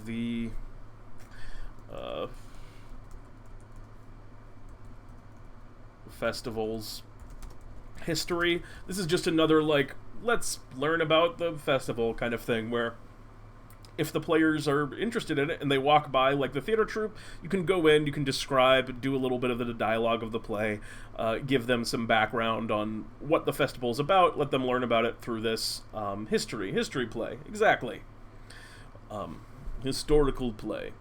the festival's history. This is just another, like, let's learn about the festival kind of thing, where if the players are interested in it and they walk by, like the theater troupe, you can go in, you can describe, do a little bit of the dialogue of the play, give them some background on what the festival's about, let them learn about it through this history play. Exactly. Historical play.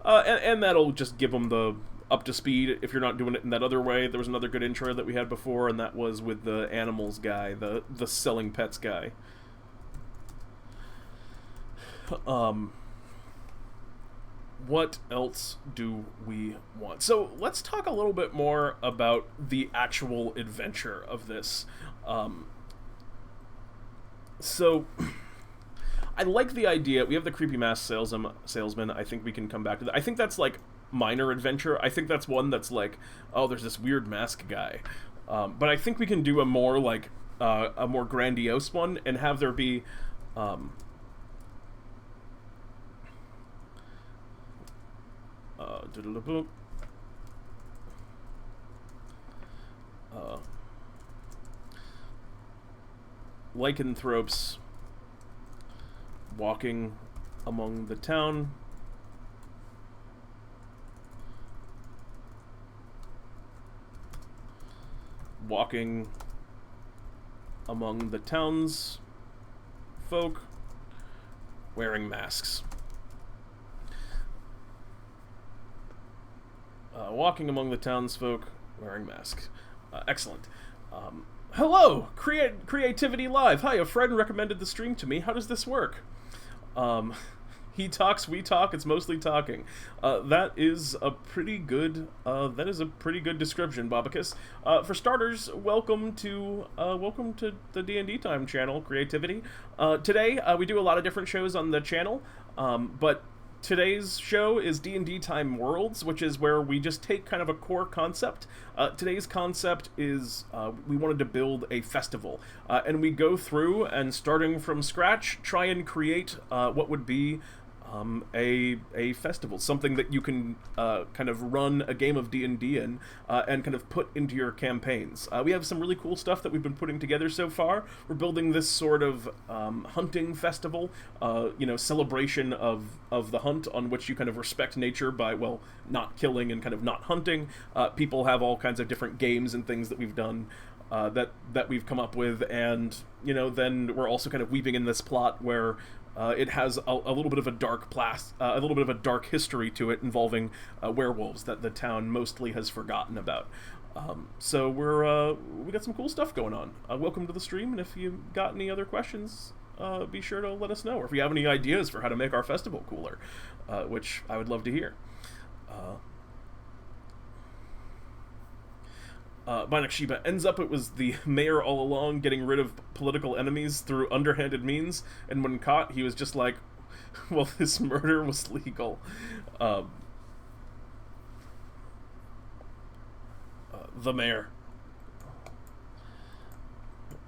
And that'll just give them the up to speed if you're not doing it in that other way. There was another good intro that we had before, and that was with the animals guy, the selling pets guy. What else do we want? So let's talk a little bit more about the actual adventure of this. So I like the idea. We have the creepy mask salesman. I think we can come back to that. I think that's like minor adventure. I think that's one that's like, oh, there's this weird mask guy. But I think we can do a more like a more grandiose one and have there be lycanthropes walking among the town. Walking among the towns folk wearing masks. Walking among the townsfolk wearing masks. Excellent. Hello! Creativity Live. Hi, a friend recommended the stream to me. How does this work? He talks, we talk, it's mostly talking. That is a pretty good description, Bobicus. For starters, welcome to the DnDTime channel, Creativity. Today, we do a lot of different shows on the channel, but today's show is DnDTime Worlds, which is where we just take kind of a core concept. Today's concept is we wanted to build a festival, and we go through and starting from scratch, try and create what would be a festival, something that you can kind of run a game of D&D in and kind of put into your campaigns. We have some really cool stuff that we've been putting together so far. We're building this sort of hunting festival, celebration of the hunt, on which you kind of respect nature by, well, not killing and kind of not hunting. People have all kinds of different games and things that we've done that we've come up with, and then we're also kind of weaving in this plot where it has a little bit of a a little bit of a dark history to it involving werewolves that the town mostly has forgotten about. So we got some cool stuff going on. Welcome to the stream, and if you got any other questions, be sure to let us know, or if you have any ideas for how to make our festival cooler, which I would love to hear. Bionic Sheba ends up it was the mayor all along, getting rid of political enemies through underhanded means, and when caught, he was just like, well, this murder was legal. The mayor.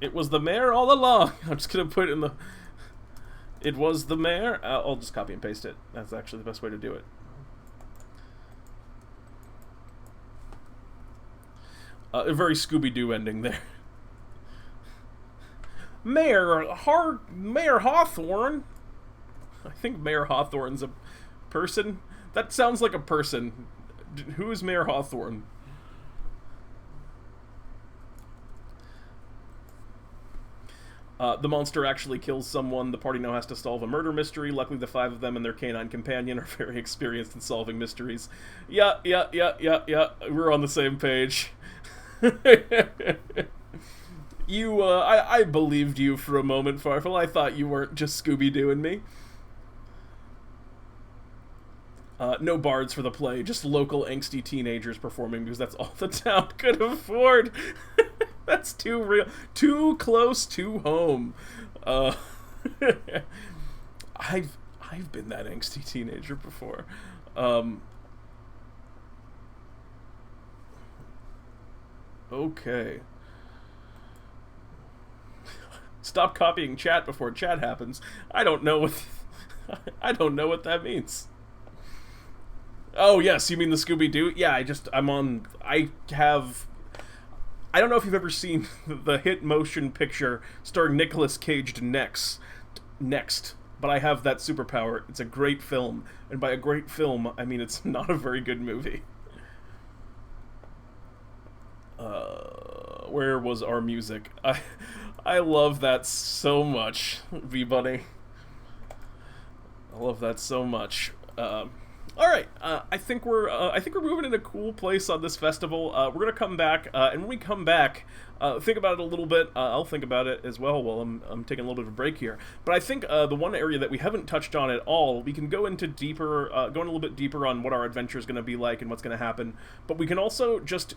It was the mayor all along. I'm just gonna put it in the... It was the mayor. I'll just copy and paste it. That's actually the best way to do it. A very Scooby-Doo ending there. Mayor Hawthorne. I think Mayor Hawthorne's a person. That sounds like a person. Who is Mayor Hawthorne? The monster actually kills someone. The party now has to solve a murder mystery. Luckily, the 5 of them and their canine companion are very experienced in solving mysteries. Yeah. We're on the same page. I believed you for a moment, Farfel. I thought you weren't just Scooby-Dooing me. No bards for the play, just local angsty teenagers performing because that's all the town could afford. That's too real. Too close to home. I've been that angsty teenager before. Okay. Stop copying chat before chat happens. I don't know what that means. Oh yes, you mean the Scooby-Doo? Yeah, I don't know if you've ever seen the hit motion picture starring Nicolas Cage Next, but I have that superpower. It's a great film, and by a great film, I mean it's not a very good movie. Where was our music? I love that so much, V-Bunny. I love that so much. All right, I think we're moving in a cool place on this festival. We're gonna come back, and when we come back, think about it a little bit. I'll think about it as well while I'm taking a little bit of a break here. But I think the one area that we haven't touched on at all, we can go into a little bit deeper on what our adventure is going to be like and what's going to happen. But we can also just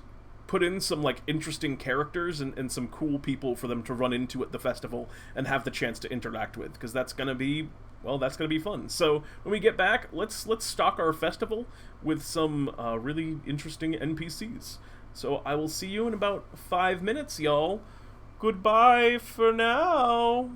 put in some interesting characters and some cool people for them to run into at the festival and have the chance to interact with, because that's gonna be fun. So when we get back, let's stock our festival with some really interesting NPCs. So I will see you in about 5 minutes, y'all. Goodbye for now.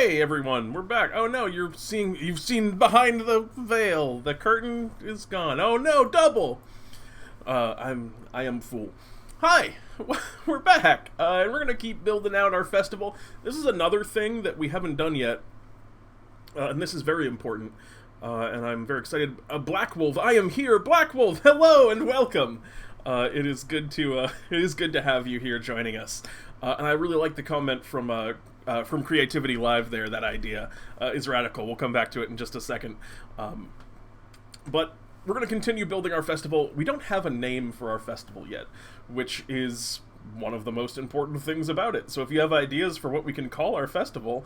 Hey everyone, we're back. Oh no, you've seen behind the veil. The curtain is gone. Oh no, double. I am fool. Hi, we're back, and we're gonna keep building out our festival. This is another thing that we haven't done yet, and this is very important. And I'm very excited. Black Wolf, I am here. Black Wolf, hello and welcome. It is good to have you here joining us. And I really like the comment from Creativity Live there. That idea is radical. We'll come back to it in just a second. But we're going to continue building our festival. We don't have a name for our festival yet, which is one of the most important things about it. So if you have ideas for what we can call our festival,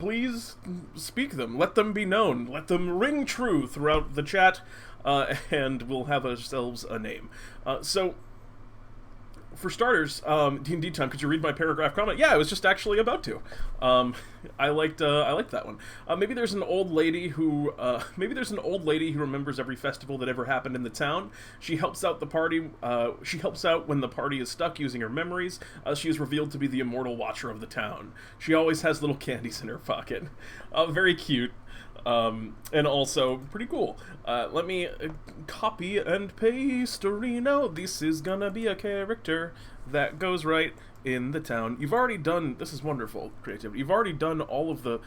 please speak them. Let them be known. Let them ring true throughout the chat, and we'll have ourselves a name. So, for starters, DnDTime, could you read my paragraph comment? Yeah, I was just actually about to. I liked that one. Maybe there's an old lady who remembers every festival that ever happened in the town. She helps out the party. She helps out when the party is stuck using her memories. She is revealed to be the immortal watcher of the town. She always has little candies in her pocket. Very cute. And also pretty cool. Let me copy and paste Reno. This is gonna be a character that goes right in the town. You've already done, this is wonderful creativity. You've already done all of the,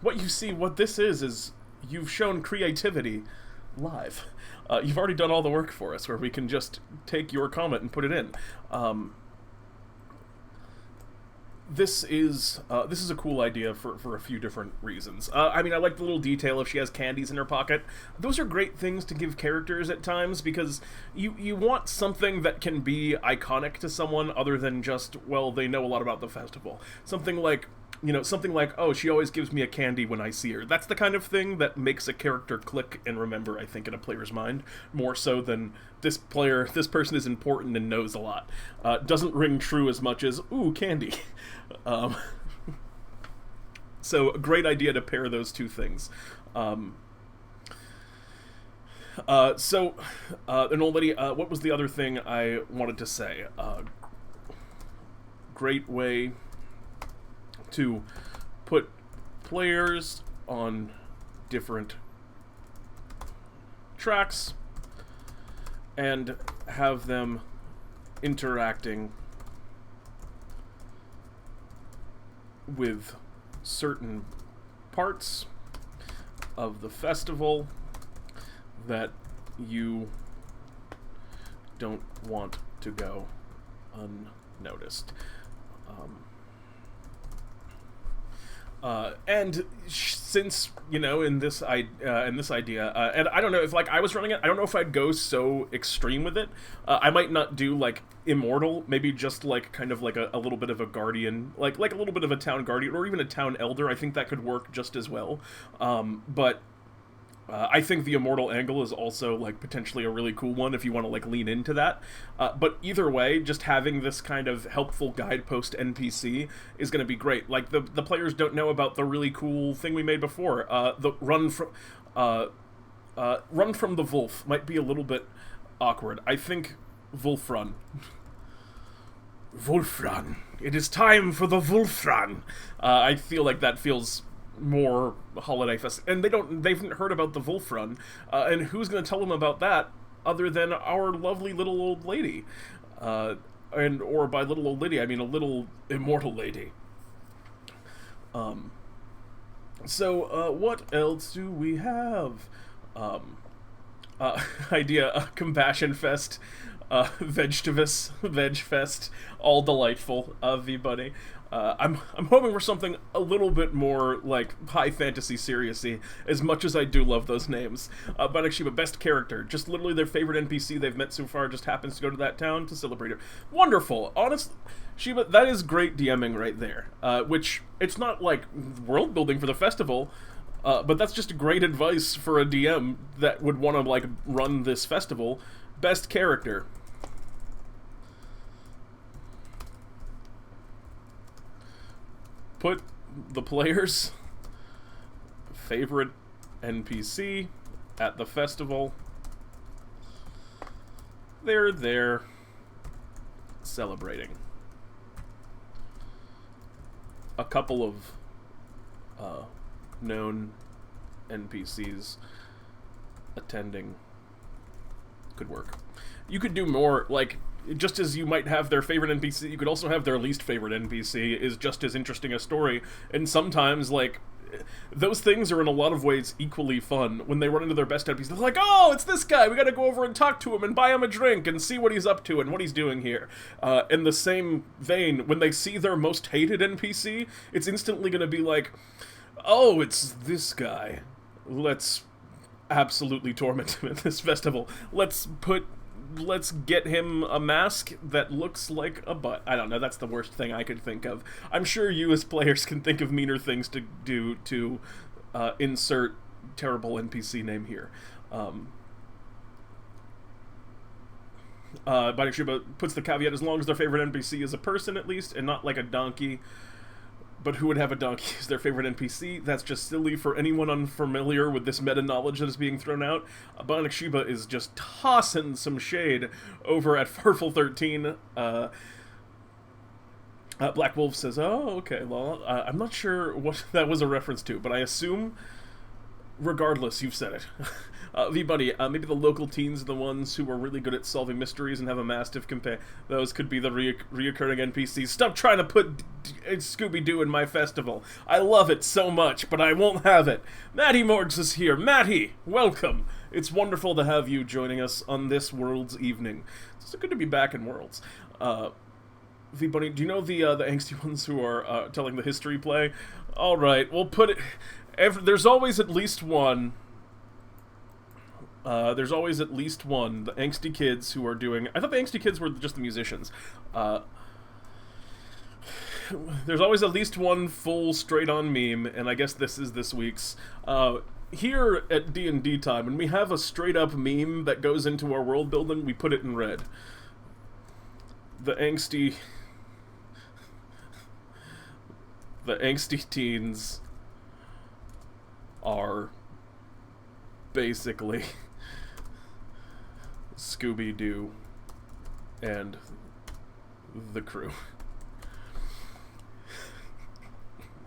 what you see, what this is you've shown creativity live. You've already done all the work for us where we can just take your comment and put it in. This is a cool idea for a few different reasons. I mean, I like the little detail if she has candies in her pocket. Those are great things to give characters at times because you want something that can be iconic to someone other than just, well, they know a lot about the festival. Something like, oh, she always gives me a candy when I see her. That's the kind of thing that makes a character click and remember, I think, in a player's mind, more so than this person is important and knows a lot. Doesn't ring true as much as, ooh, candy. So, a great idea to pair those two things. An old lady, what was the other thing I wanted to say? Great way to put players on different tracks and have them interacting with certain parts of the festival that you don't want to go unnoticed. And since, in this idea, and I don't know if, I was running it, I don't know if I'd go so extreme with it. I might not do, immortal, maybe just, kind of a little bit of a guardian, like a little bit of a town guardian, or even a town elder. I think that could work just as well. But I think the immortal angle is also, potentially a really cool one if you want to, lean into that. But either way, just having this kind of helpful guidepost NPC is going to be great. The players don't know about the really cool thing we made before. The run from the Wolf might be a little bit awkward. I think Wolf run. Wolf run. It is time for the Wolf run. I feel like that feels more holiday fest, and they haven't heard about the Wolf Run, and who's going to tell them about that other than our lovely little old lady, or by little old lady I mean a little immortal lady. So what else do we have? Idea, Compassion Fest, Veg Fest, all delightful, everybody. I'm hoping for something a little bit more high fantasy seriousy, as much as I do love those names. But actually, best character, just literally their favorite NPC they've met so far, just happens to go to that town to celebrate it. Wonderful, honestly, Shiva, that is great DMing right there. Which it's not world building for the festival, but that's just great advice for a DM that would want to run this festival. Best character. Put the player's favorite NPC at the festival. They're there celebrating. a couple of known NPCs attending could work. You could do more, like, just as you might have their favorite NPC, you could also have their least favorite NPC is just as interesting a story, and sometimes, like, those things are in a lot of ways equally fun. When they run into their best NPCs, they're like, oh, it's this guy, we gotta go over and talk to him and buy him a drink and see what he's up to and what he's doing here. In the same vein, when they see their most hated NPC, it's instantly gonna be like, oh, it's this guy. Let's absolutely torment him at this festival. Let's get him a mask that looks like a butt. I don't know, that's the worst thing I could think of. I'm sure you as players can think of meaner things to do to insert terrible NPC name here. Binding Shuba puts the caveat, as long as their favorite NPC is a person at least, and not like a donkey. But who would have a donkey as their favorite NPC? That's just silly for anyone unfamiliar with this meta-knowledge that is being thrown out. Bionic Shiba is just tossing some shade over at Farfel13. Black Wolf says, oh, okay, well, I'm not sure what that was a reference to, but I assume, regardless, you've said it. V-Bunny, maybe the local teens are the ones who are really good at solving mysteries and have a mastiff compare. Those could be the reoccurring NPCs. Stop trying to put Scooby-Doo in my festival. I love it so much, but I won't have it. Matty Morgs is here. Matty, welcome. It's wonderful to have you joining us on this Worlds evening. It's so good to be back in Worlds. V-Bunny, do you know the angsty ones who are telling the history play? All right, we'll put it... there's always at least one... there's always at least one, the angsty kids who are doing... I thought the angsty kids were just the musicians. There's always at least one full straight-on meme, and I guess this is this week's. Here at DnDTime, when we have a straight-up meme that goes into our world building, we put it in red. The angsty teens are basically Scooby-Doo and the crew.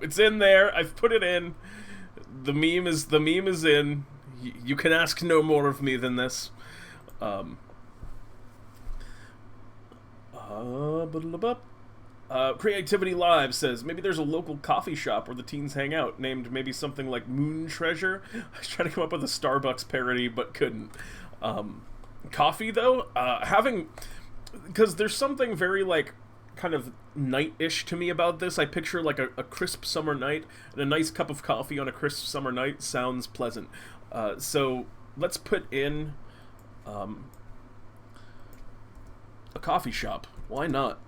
It's in there. I've put it in. The meme is in. You can ask no more of me than this. Creativity Live says, maybe there's a local coffee shop where the teens hang out, named maybe something like Moon Treasure. I was trying to come up with a Starbucks parody, but couldn't. Coffee, though? Because there's something very, like, kind of night-ish to me about this. I picture, like, a crisp summer night, and a nice cup of coffee on a crisp summer night sounds pleasant. So, let's put in, a coffee shop. Why not?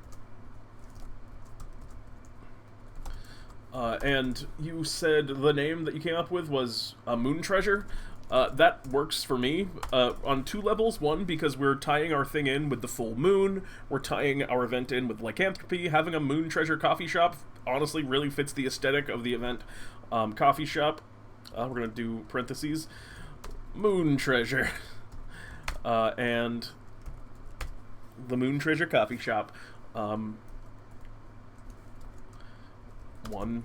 And you said the name that you came up with was Moon Treasure. That works for me on two levels. One, because we're tying our thing in with the full moon. We're tying our event in with lycanthropy. Having a Moon Treasure coffee shop honestly really fits the aesthetic of the event. Coffee shop. We're going to do parentheses. Moon Treasure. And the Moon Treasure coffee shop. One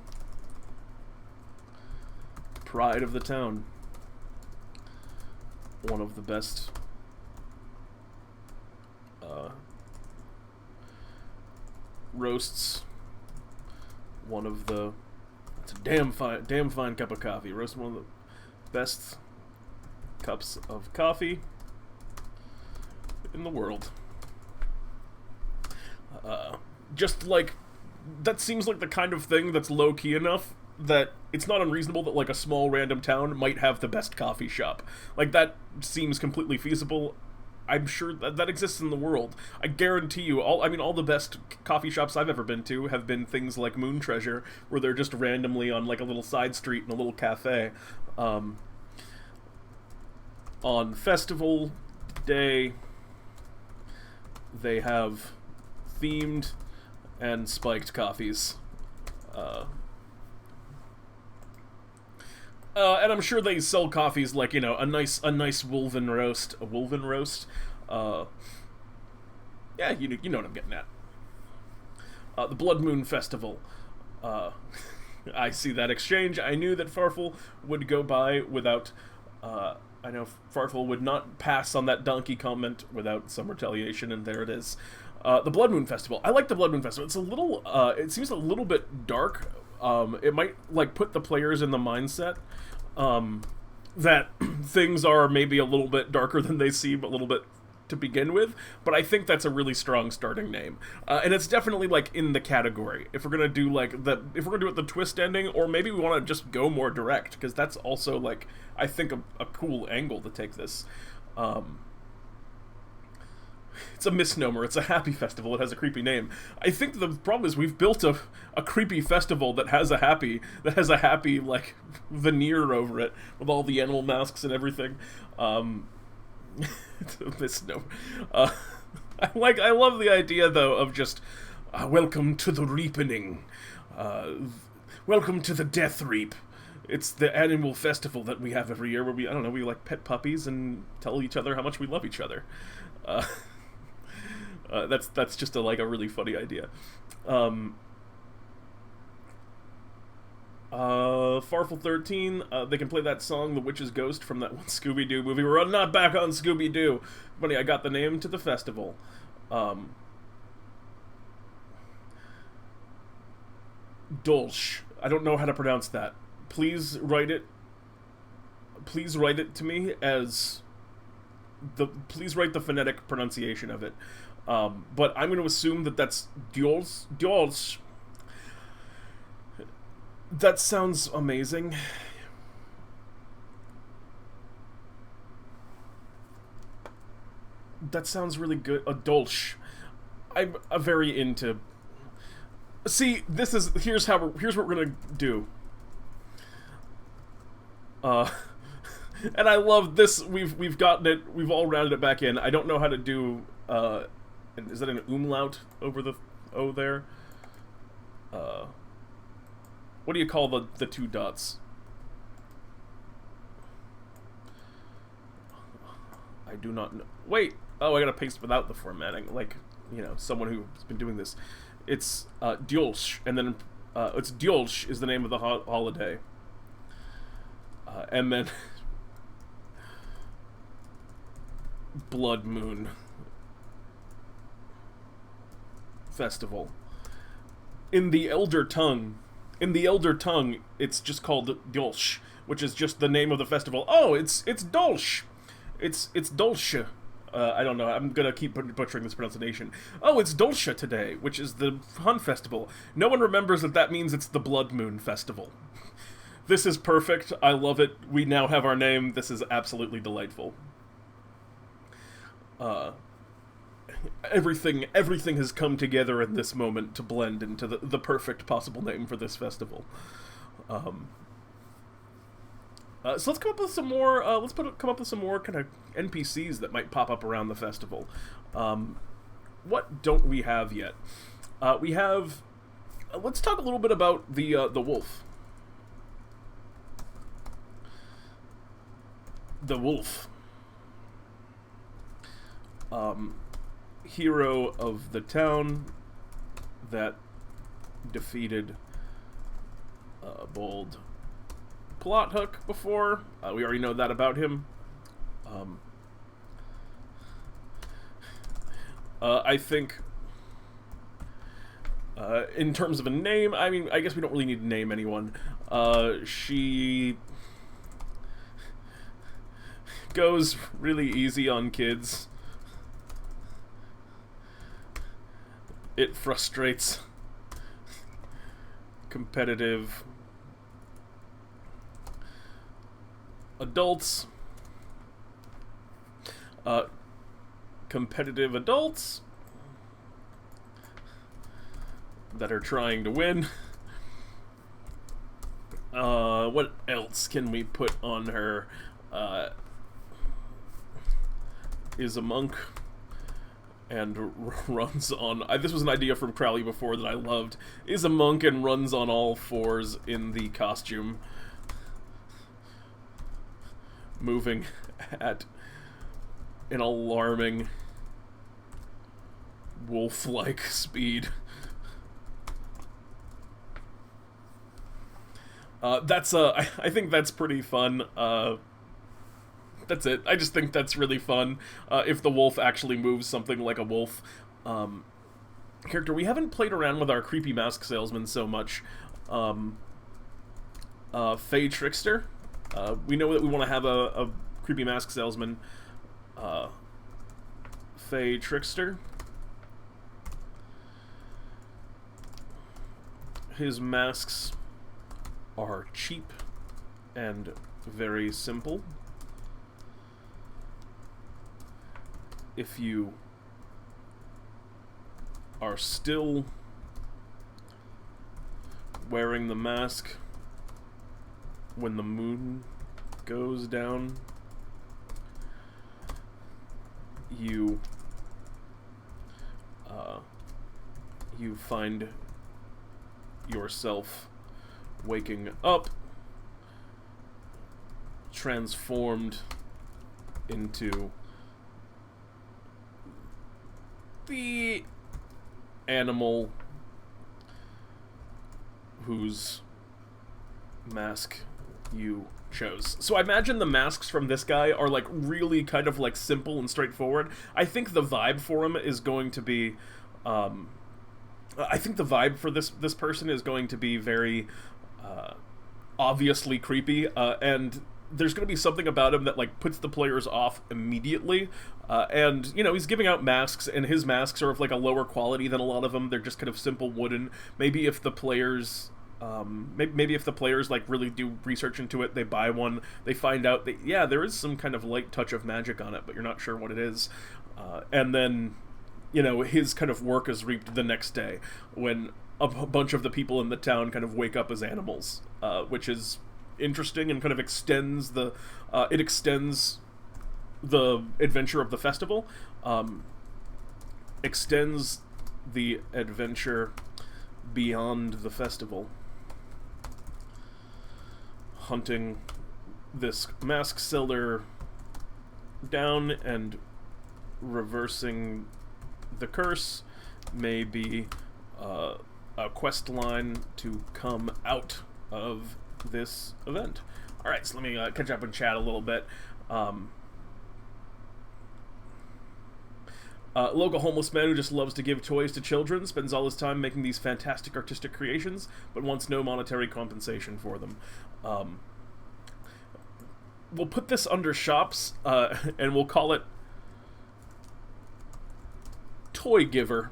pride of the town. One of the best roasts. One of the... It's a damn fine cup of coffee. Roast one of the best cups of coffee in the world. Just like... That seems like the kind of thing that's low-key enough that it's not unreasonable that, like, a small random town might have the best coffee shop. Like, that seems completely feasible. I'm sure that exists in the world. I guarantee you, all the best coffee shops I've ever been to have been things like Moon Treasure, where they're just randomly on, like, a little side street in a little cafe. On festival day, they have themed and spiked coffees. And I'm sure they sell coffees like, you know, a nice wolven roast. A wolven roast. Yeah, you know what I'm getting at. The Blood Moon Festival. Uh, I see that exchange. I knew that Farfel would go by without... I know Farfel would not pass on that donkey comment without some retaliation, and there it is. The Blood Moon Festival. I like the Blood Moon Festival. It's a little... it seems a little bit dark. It might, like, put the players in the mindset that things are maybe a little bit darker than they seem, a little bit to begin with, but I think that's a really strong starting name, and it's definitely like in the category. If we're gonna do if we're gonna do it the twist ending, or maybe we want to just go more direct, because that's also like I think a cool angle to take this. It's a misnomer. It's a happy festival. It has a creepy name. I think the problem is we've built a creepy festival that has a happy like veneer over it with all the animal masks and everything. It's a misnomer. I love the idea though of just welcome to the reapening. Welcome to the Death Reap. It's the annual festival that we have every year where we like pet puppies and tell each other how much we love each other. That's just a really funny idea. Farfel 13, they can play that song, The Witch's Ghost, from that one Scooby-Doo movie. We're not back on Scooby-Doo. Funny, I got the name to the festival. Dolch. I don't know how to pronounce that. Please write it to me as please write the phonetic pronunciation of it. But I'm going to assume that that's Dolch. That sounds amazing. That sounds really good. A Dolch. I'm very into... See, here's what we're gonna do. And I love this. We've gotten it. We've all rounded it back in. I don't know how to do. Is that an umlaut over the O there? What do you call the two dots? I do not know. Wait. Oh, I gotta paste without the formatting. Like, someone who's been doing this. It's Diolch, and then it's Diolch is the name of the holiday. And then Blood Moon Festival. In the Elder Tongue, it's just called Dolch, which is just the name of the festival. Oh, it's Dolch. It's Dolce. I don't know. I'm gonna keep butchering this pronunciation. Oh, it's Dolce today, which is the Hun Festival. No one remembers that means it's the Blood Moon Festival. This is perfect. I love it. We now have our name. This is absolutely delightful. Everything has come together in this moment to blend into the perfect possible name for this festival. So let's come up with some more. Come up with some more kind of NPCs that might pop up around the festival. What don't we have yet? We have. Let's talk a little bit about the wolf. The wolf. Hero of the town that defeated Bold Plot Hook before. We already know that about him. I think in terms of a name, I mean, I guess we don't really need to name anyone. She goes really easy on kids. It frustrates competitive adults. Competitive adults that are trying to win. What else can we put on her? Is a monk and runs on... this was an idea from Crowley before that I loved. Is a monk and runs on all fours in the costume. Moving at an alarming wolf-like speed. That's I think that's pretty fun. That's it. I just think that's really fun. If the wolf actually moves something like a wolf. Character, we haven't played around with our creepy mask salesman so much. Fey Trickster. We know that we want to have a creepy mask salesman. Fey Trickster. His masks are cheap and very simple. If you are still wearing the mask when the moon goes down, you find yourself waking up transformed into the animal whose mask you chose. So I imagine the masks from this guy are like really kind of like simple and straightforward. I think the vibe for him is going to be I think the vibe for this person is going to be very obviously creepy, and there's going to be something about him that like puts the players off immediately. And you know, he's giving out masks, and his masks are of like a lower quality than a lot of them. They're just kind of simple wooden. Maybe if the players maybe if the players like really do research into it, they buy one, they find out that yeah, there is some kind of light touch of magic on it, but you're not sure what it is. And then, you know, his kind of work is reaped the next day when a bunch of the people in the town kind of wake up as animals, which is interesting and kind of extends the adventure of the festival, extends the adventure beyond the festival. Hunting this mask seller down and reversing the curse may be a quest line to come out of this event. Alright, so let me catch up and chat a little bit. Local homeless man who just loves to give toys to children, spends all his time making these fantastic artistic creations, but wants no monetary compensation for them. We'll put this under shops, and we'll call it Toy Giver.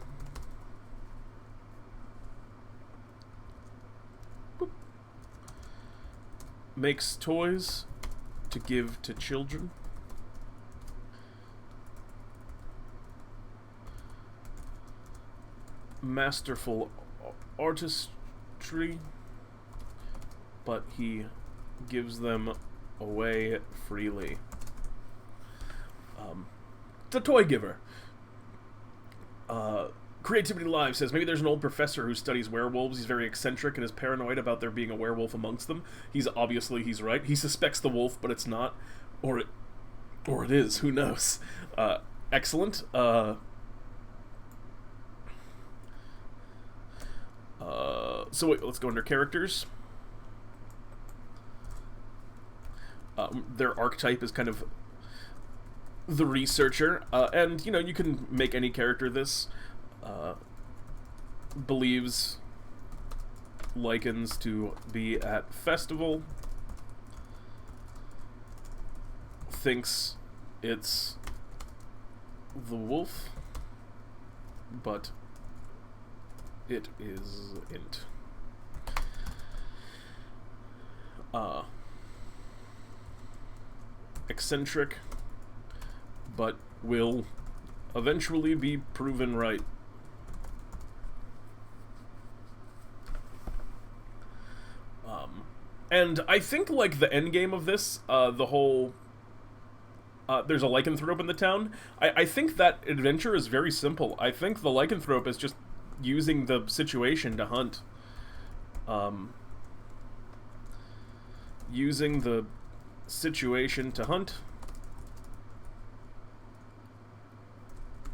Boop. Makes toys to give to children. Masterful artistry, but he gives them away freely. The Toy Giver. Creativity Live says, maybe there's an old professor who studies werewolves. He's very eccentric and is paranoid about there being a werewolf amongst them. He's right. He suspects the wolf, but it's not. Or it is. Who knows? Excellent. So wait, let's go under characters. Their archetype is kind of the researcher, and you know, you can make any character this. Believes lichens to be at festival. Thinks it's the wolf, but it isn't. Eccentric, but will eventually be proven right. And I think, like, the end game of this, the whole... there's a lycanthrope in the town. I think that adventure is very simple. I think the lycanthrope is just using the situation to hunt. Using the situation to hunt.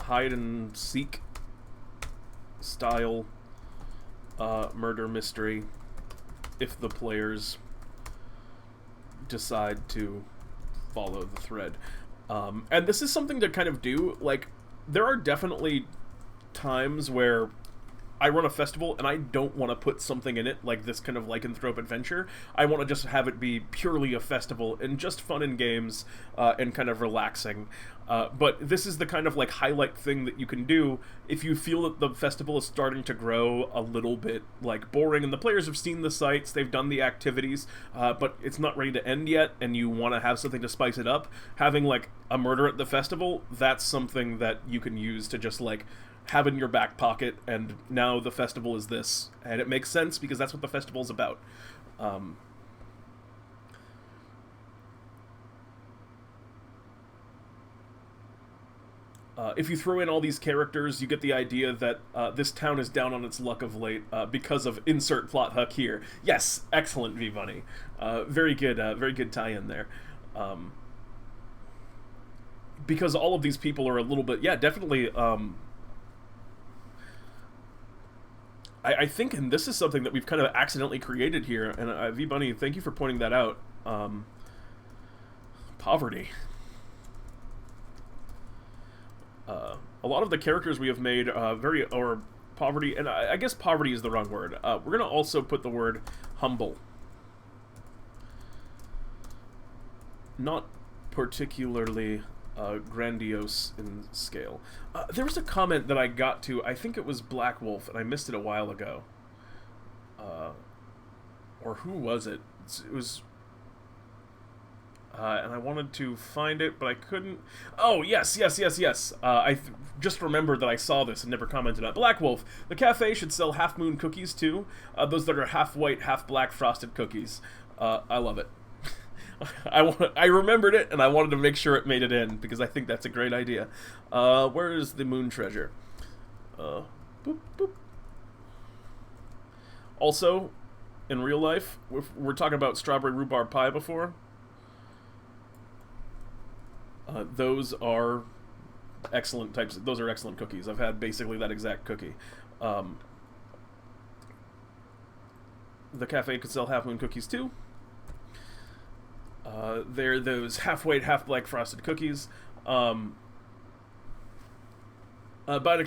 Hide and seek style murder mystery if the players decide to follow the thread. And this is something to kind of do, like, there are definitely times where I run a festival and I don't want to put something in it like this kind of lycanthrope adventure. I want to just have it be purely a festival and just fun and games and kind of relaxing. But this is the kind of like highlight thing that you can do if you feel that the festival is starting to grow a little bit like boring and the players have seen the sites, they've done the activities, but it's not ready to end yet and you want to have something to spice it up. Having like a murder at the festival, that's something that you can use to just like have in your back pocket, and now the festival is this, and it makes sense because that's what the festival's about. If you throw in all these characters, you get the idea that this town is down on its luck of late because of insert plot hook here. Yes, excellent, V-Bunny. Very good tie-in there. Because all of these people are a little bit, yeah, definitely. I think, and this is something that we've kind of accidentally created here, and V-Bunny, thank you for pointing that out. Poverty. A lot of the characters we have made or poverty, and I guess poverty is the wrong word. We're going to also put the word humble. Not particularly grandiose in scale. There was a comment that I got to, I think it was Black Wolf, and I missed it a while ago. Or who was it? It was... and I wanted to find it, but I couldn't... Oh, yes. I just remembered that I saw this and never commented on it. Black Wolf. The cafe should sell Half Moon cookies, too. Those that are half white, half black frosted cookies. I love it. I remembered it, and I wanted to make sure it made it in, because I think that's a great idea. Where is the moon treasure? Boop, boop. Also, in real life, we're talking about strawberry rhubarb pie before. Those are excellent types. Those are excellent cookies. I've had basically that exact cookie. The cafe could sell Half Moon cookies, too. They're those half-white, half-black frosted cookies. Bionic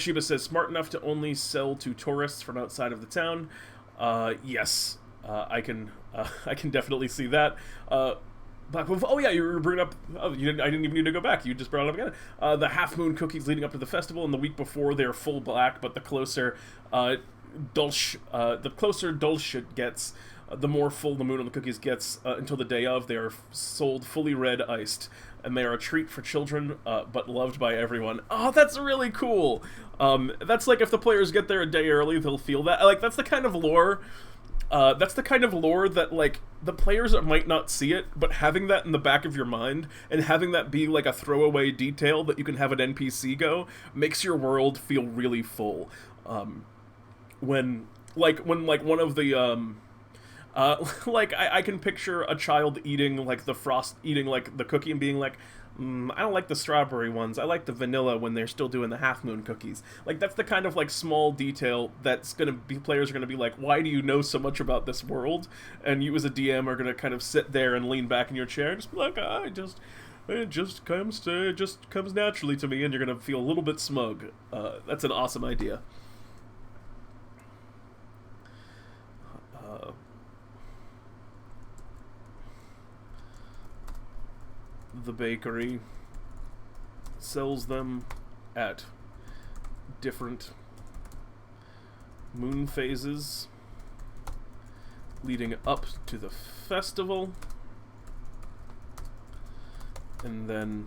Shiba says, smart enough to only sell to tourists from outside of the town. Yes, I can definitely see that. Black Wolf, oh yeah, you were bringing up, I didn't even need to go back, you just brought it up again. The Half Moon cookies leading up to the festival, and the week before they're full black, but the closer Dulce it gets, the more full the moon on the cookies gets until the day of. They are sold fully red iced, and they are a treat for children, but loved by everyone. Oh, that's really cool. That's like if the players get there a day early, they'll feel that. Like, that's the kind of lore. That's the kind of lore that, like, the players might not see it, but having that in the back of your mind, and having that be, like, a throwaway detail that you can have an NPC go, makes your world feel really full. When one of the, like, I can picture a child eating, like, the cookie and being like, I don't like the strawberry ones. I like the vanilla when they're still doing the Half Moon cookies. Like, that's the kind of, like, small detail that's gonna be, players are gonna be like, why do you know so much about this world? And you as a DM are gonna kind of sit there and lean back in your chair and just be like, it just comes naturally to me, and you're gonna feel a little bit smug. That's an awesome idea. The bakery sells them at different moon phases leading up to the festival, and then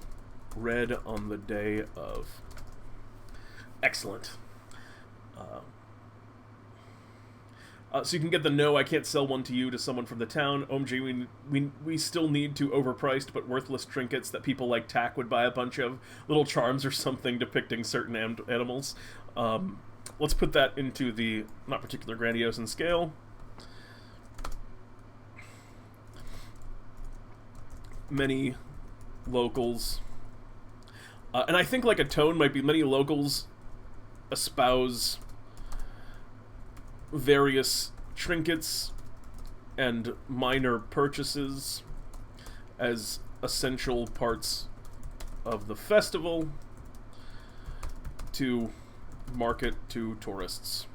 red on the day of. Excellent. So you can get the no, I can't sell one to you to someone from the town. OMG, we still need to overpriced but worthless trinkets that people like Tack would buy a bunch of. Little charms or something depicting certain animals. Let's put that into the not particular grandiose in scale. Many locals. And I think like a tone might be many locals espouse various trinkets and minor purchases as essential parts of the festival to market to tourists.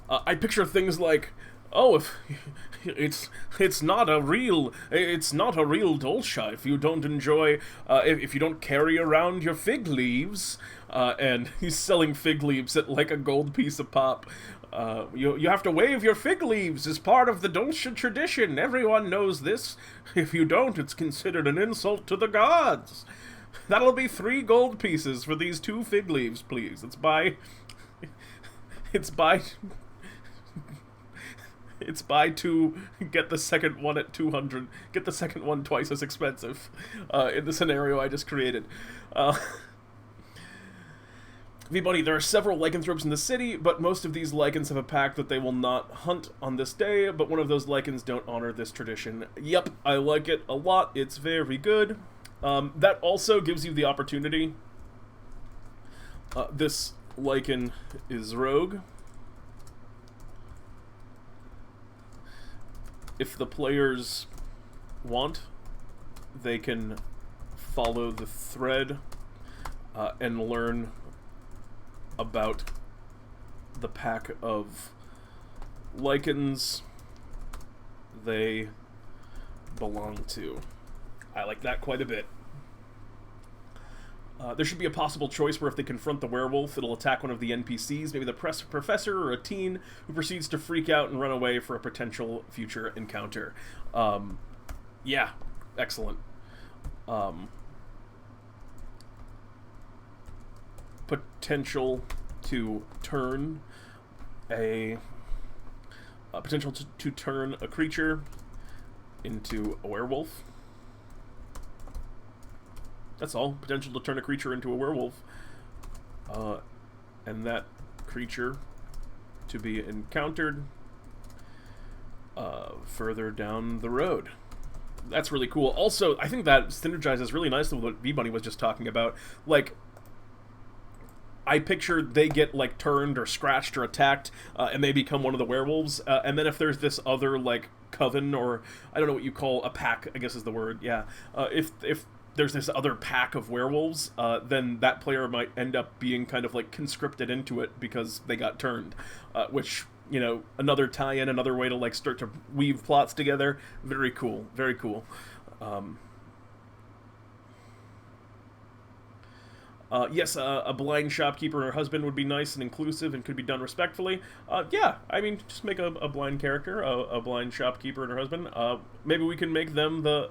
I picture things like, oh, if it's not a real dolce if you don't enjoy if you don't carry around your fig leaves, and he's selling fig leaves at like a gold piece a pop. You have to wave your fig leaves as part of the dolce tradition. Everyone knows this. If you don't, it's considered an insult to the gods. That'll be 3 gold pieces for these 2 fig leaves, please. It's buy 2, get the second one at 200, get the second one twice as expensive, in the scenario I just created. V-Bunny, there are several lycanthropes in the city, but most of these lycans have a pact that they will not hunt on this day, but one of those lycans don't honor this tradition. Yep, I like it a lot, it's very good. That also gives you the opportunity. This lycan is rogue. If the players want, they can follow the thread and learn about the pack of lycans they belong to. I like that quite a bit. There should be a possible choice where if they confront the werewolf, it'll attack one of the NPCs, maybe the professor or a teen, who proceeds to freak out and run away for a potential future encounter. Yeah, excellent. Potential to turn a turn a creature into a werewolf. That's all. Potential to turn a creature into a werewolf. And that creature to be encountered further down the road. That's really cool. Also, I think that synergizes really nicely with what V-Bunny was just talking about. Like, I picture they get, like, turned or scratched or attacked, and they become one of the werewolves. And then if there's this other, like, coven, or I don't know what you call a pack, I guess is the word, yeah. If there's this other pack of werewolves, then that player might end up being kind of, like, conscripted into it because they got turned. Which, you know, another tie-in, another way to, like, start to weave plots together. Very cool. Very cool. Yes, a blind shopkeeper and her husband would be nice and inclusive and could be done respectfully. Yeah, I mean, just make a blind character, a blind shopkeeper and her husband. Maybe we can make them the,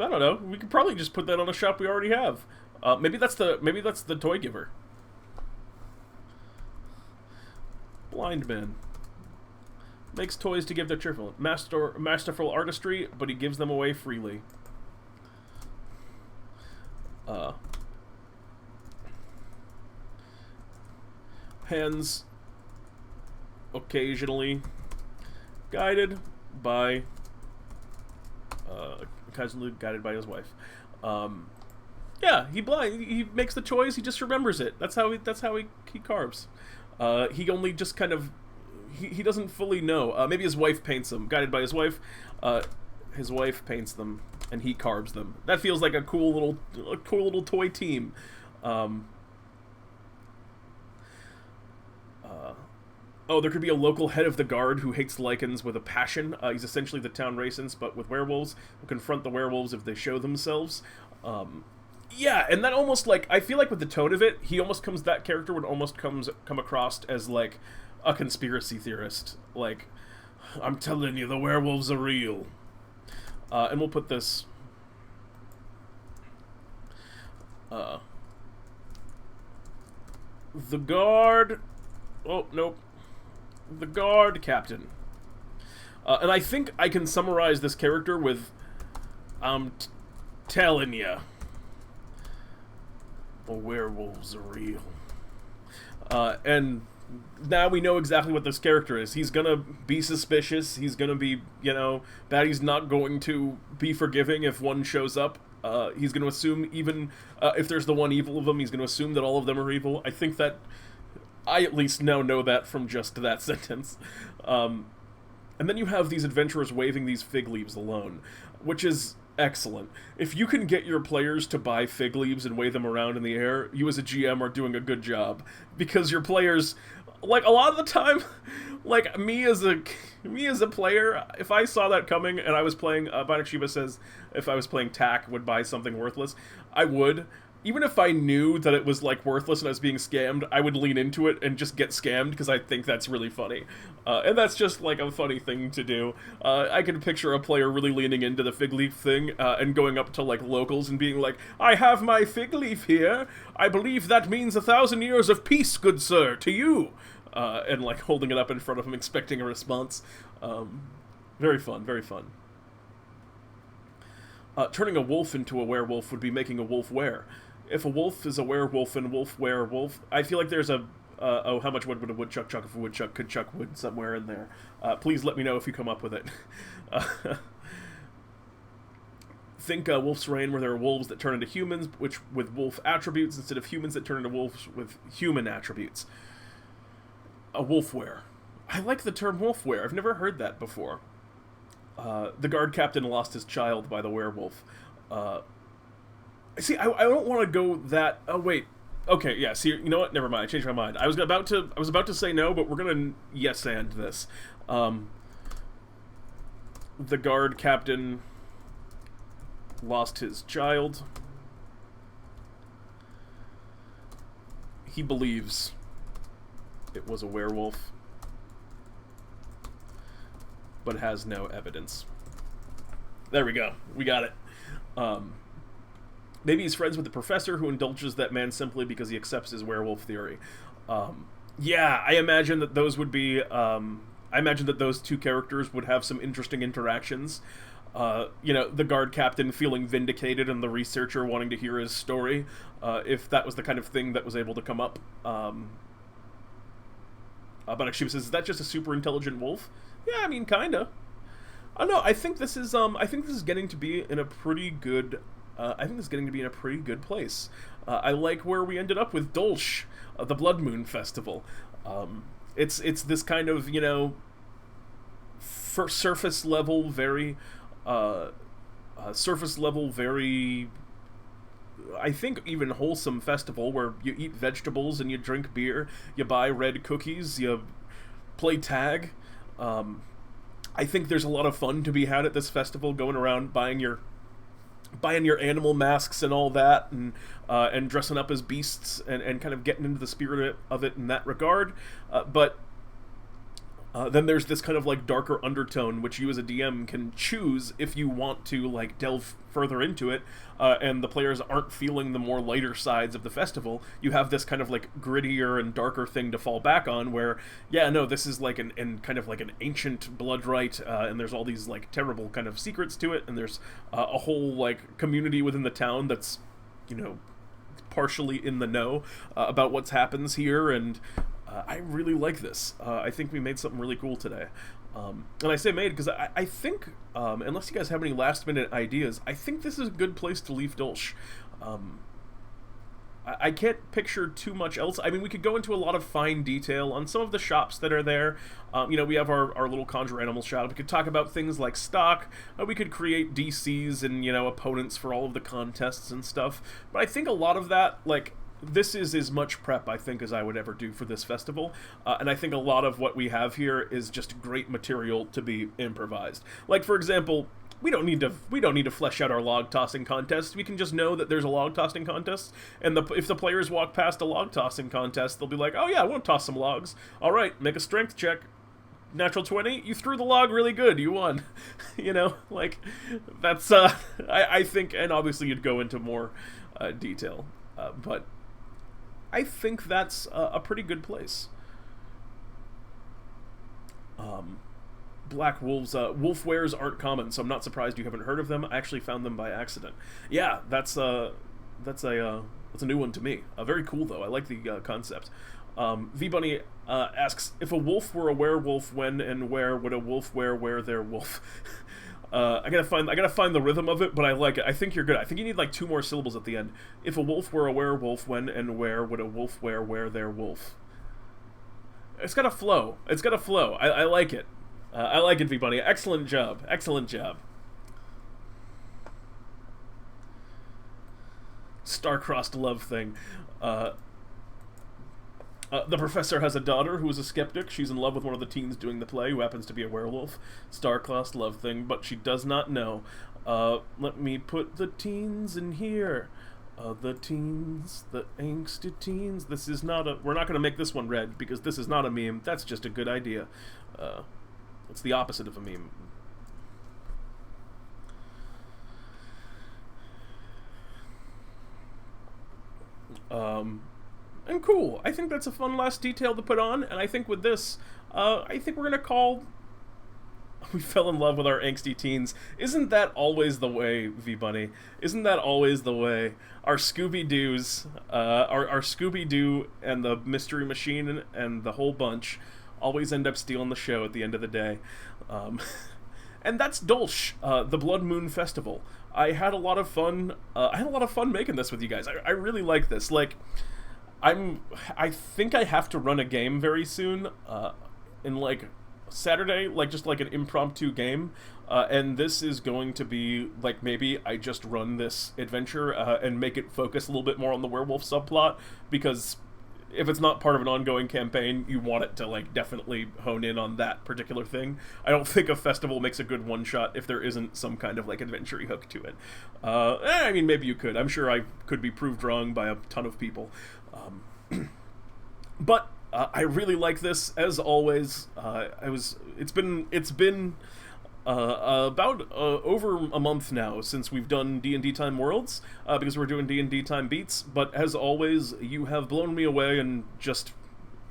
I don't know. We could probably just put that on a shop we already have. Maybe that's the toy giver. Blind man. Makes toys to give their cheerful. Masterful artistry, but he gives them away freely. Hands occasionally guided by his wife. Yeah, he makes the toys, he just remembers it. That's how he carves. He only just kind of he doesn't fully know. Maybe his wife paints them, guided by his wife. His wife paints them and he carves them. That feels like a cool little toy team. Oh, there could be a local head of the guard who hates lycans with a passion. He's essentially the town racist, but with werewolves. Will confront the werewolves if they show themselves. Yeah, and that almost, like, I feel like with the tone of it, that character would almost come across as, like, a conspiracy theorist. Like, I'm telling you, the werewolves are real. And we'll put this... the guard... Oh, nope. The guard captain. And I think I can summarize this character with, I'm telling ya, the werewolves are real. And now we know exactly what this character is. He's gonna be suspicious, he's gonna be, you know, bad, he's not going to be forgiving if one shows up. He's gonna assume, even if there's the one evil of them, he's gonna assume that all of them are evil. I think that I at least now know that from just that sentence. And then you have these adventurers waving these fig leaves alone, which is excellent. If you can get your players to buy fig leaves and wave them around in the air, you as a GM are doing a good job. Because your players, like, a lot of the time, like, me as a player, if I saw that coming and I was playing, Bionic Shiba says, if I was playing TAC, would buy something worthless, I would. Even if I knew that it was, like, worthless and I was being scammed, I would lean into it and just get scammed, because I think that's really funny. And that's just, like, a funny thing to do. I can picture a player really leaning into the fig leaf thing, and going up to, like, locals and being like, "I have my fig leaf here. I believe that means 1,000 years of peace, good sir, to you." And, like, holding it up in front of him, expecting a response. Very fun, very fun. Turning a wolf into a werewolf would be making a wolf were. If a wolf is a werewolf and wolf were wolf, I feel like there's a oh, how much wood would a woodchuck chuck if a woodchuck could chuck wood somewhere in there? Please let me know if you come up with it. Think Wolf's Reign, where there are wolves that turn into humans, which with wolf attributes, instead of humans that turn into wolves with human attributes. A wolf were. I like the term wolf were. I've never heard that before. The guard captain lost his child by the werewolf. See, I don't want to go that... Oh, wait. Okay, yeah, see, you know what? Never mind. I changed my mind. I was about to say no, but we're going to yes-and this. The guard captain lost his child. He believes it was a werewolf, but has no evidence. There we go. We got it. Maybe he's friends with the professor who indulges that man simply because he accepts his werewolf theory. Yeah, I imagine that those would be... I imagine that those two characters would have some interesting interactions. You know, the guard captain feeling vindicated and the researcher wanting to hear his story, if that was the kind of thing that was able to come up. But actually says, is that just a super intelligent wolf? Yeah, I mean, kinda. I don't know, I think this is getting to be in a pretty good... I think this is getting to be in a pretty good place. I like where we ended up with Dolch, the Blood Moon Festival. It's this kind of, you know, surface level, very, I think even wholesome festival where you eat vegetables and you drink beer, you buy red cookies, you play tag. I think there's a lot of fun to be had at this festival, going around buying your animal masks and all that, and dressing up as beasts, and kind of getting into the spirit of it in that regard. But then there's this kind of like darker undertone, which you as a DM can choose if you want to like delve further into it, and the players aren't feeling the more lighter sides of the festival. You have this kind of like grittier and darker thing to fall back on, where, yeah, no, this is like an kind of like an ancient blood rite, and there's all these like terrible kind of secrets to it, and there's a whole like community within the town that's, you know, partially in the know about what's happens here, and I really like this. I think we made something really cool today. And I say made because I think, unless you guys have any last-minute ideas, I think this is a good place to leave Dolch. I can't picture too much else. I mean, we could go into a lot of fine detail on some of the shops that are there. You know, we have our little Conjure Animal shop. We could talk about things like stock. We could create DCs and, you know, opponents for all of the contests and stuff. But I think a lot of that, like... This is as much prep, I think, as I would ever do for this festival, and I think a lot of what we have here is just great material to be improvised. Like, for example, we don't need to flesh out our log tossing contest. We can just know that there's a log tossing contest, and if the players walk past a log tossing contest, they'll be like, "Oh yeah, I want to toss some logs. All right, make a strength check. Natural 20, you threw the log really good, you won." You know, like, that's I think, and obviously you'd go into more detail, but I think that's a pretty good place. Black wolves, wolf wares aren't common, so I'm not surprised you haven't heard of them. I actually found them by accident. Yeah, that's a new one to me. Very cool though. I like the concept. V-Bunny asks, if a wolf were a werewolf, when and where would a wolf wear their wolf? I gotta find the rhythm of it, but I like it. I think you're good. I think you need like 2 more syllables at the end. If a wolf were a werewolf, when and where would a wolf wear their wolf? It's got a flow. I like it. I like it, V-Bunny. Excellent job. Excellent job. Star-crossed love thing. The professor has a daughter who is a skeptic. She's in love with one of the teens doing the play, who happens to be a werewolf. Star-crossed love thing, but she does not know. Let me put the teens in here. The teens, the angsty teens. This is not a... We're not going to make this one red, because this is not a meme. That's just a good idea. It's the opposite of a meme. And cool. I think that's a fun last detail to put on, and I think with this, I think we're gonna call... We fell in love with our angsty teens. Isn't that always the way, V-Bunny? Isn't that always the way? Our Scooby-Doos, our Scooby-Doo and the Mystery Machine and the whole bunch always end up stealing the show at the end of the day. And that's Dolch, the Blood Moon Festival. I had a lot of fun. I had a lot of fun making this with you guys. I really like this. Like, I think I have to run a game very soon. In like Saturday, like just like an impromptu game. And this is going to be like, maybe I just run this adventure and make it focus a little bit more on the werewolf subplot, because if it's not part of an ongoing campaign, you want it to, like, definitely hone in on that particular thing. I don't think a festival makes a good one-shot if there isn't some kind of, like, adventure-y hook to it. I mean, maybe you could. I'm sure I could be proved wrong by a ton of people. But I really like this, as always. It's been about over a month now since we've done DnDTime Worlds, because we're doing DnDTime Beats, but as always, you have blown me away and just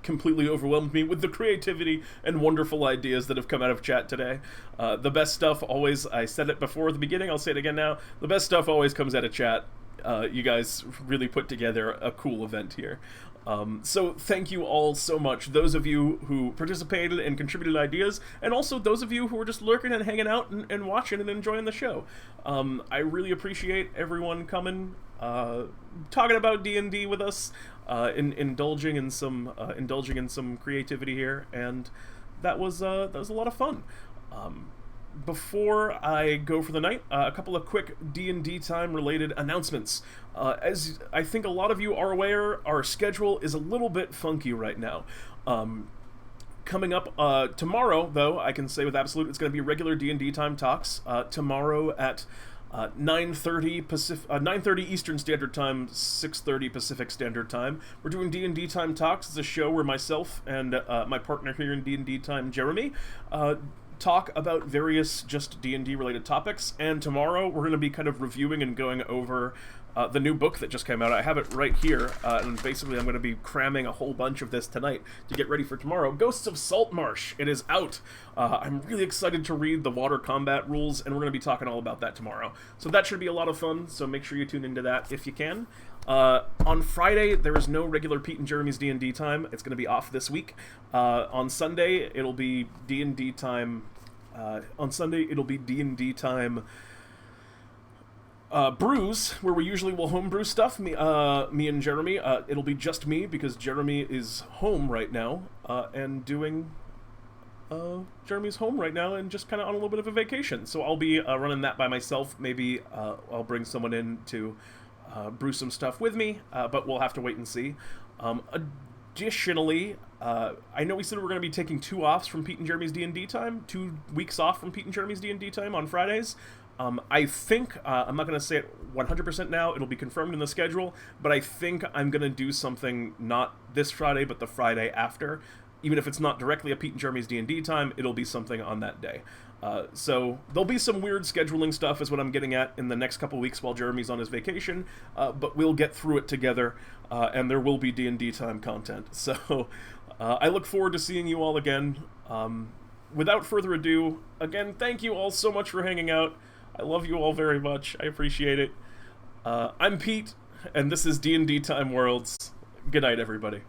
completely overwhelmed me with the creativity and wonderful ideas that have come out of chat today. The best stuff always, I said it before at the beginning, I'll say it again now, the best stuff always comes out of chat. You guys really put together a cool event here. So thank you all so much, those of you who participated and contributed ideas, and also those of you who were just lurking and hanging out and watching and enjoying the show. I really appreciate everyone coming, talking about D&D with us, indulging in some creativity here, and that was a lot of fun. Before I go for the night, a couple of quick DnDTime related announcements. As I think a lot of you are aware, our schedule is a little bit funky right now. Coming up tomorrow, though, I can say with absolute, it's going to be regular DnDTime talks. Tomorrow at 9:30 Eastern Standard Time, 6:30 Pacific Standard Time. We're doing DnDTime Talks. It's a show where myself and my partner here in DnDTime, Jeremy, talk about various just D&D related topics, and tomorrow we're going to be kind of reviewing and going over the new book that just came out. I have it right here, and basically I'm going to be cramming a whole bunch of this tonight to get ready for tomorrow. Ghosts of Saltmarsh, it is out. I'm really excited to read the water combat rules, and we're going to be talking all about that tomorrow. So that should be a lot of fun, so make sure you tune into that if you can. On Friday, there is no regular Pete and Jeremy's D&D time. It's going to be off this week. On Sunday, it'll be D&D time. On Sunday, it'll be D&D time brews, where we usually will homebrew stuff. Me and Jeremy. It'll be just me, because Jeremy is home right now, and doing... Jeremy's home right now and just kind of on a little bit of a vacation. So I'll be running that by myself. Maybe I'll bring someone in to brew some stuff with me, but we'll have to wait and see. Additionally, I know we said we're going to be taking 2 offs from Pete and Jeremy's D&D time, 2 weeks off from Pete and Jeremy's D&D time on Fridays. I think, I'm not going to say it 100% now, it'll be confirmed in the schedule, but I think I'm going to do something not this Friday, but the Friday after. Even if it's not directly a Pete and Jeremy's D&D time, it'll be something on that day. So there'll be some weird scheduling stuff is what I'm getting at in the next couple weeks while Jeremy's on his vacation, but we'll get through it together, and there will be D&D time content. So I look forward to seeing you all again. Without further ado, again, thank you all so much for hanging out. I love you all very much. I appreciate it. I'm Pete, and this is DnDTime Worlds. Good night, everybody.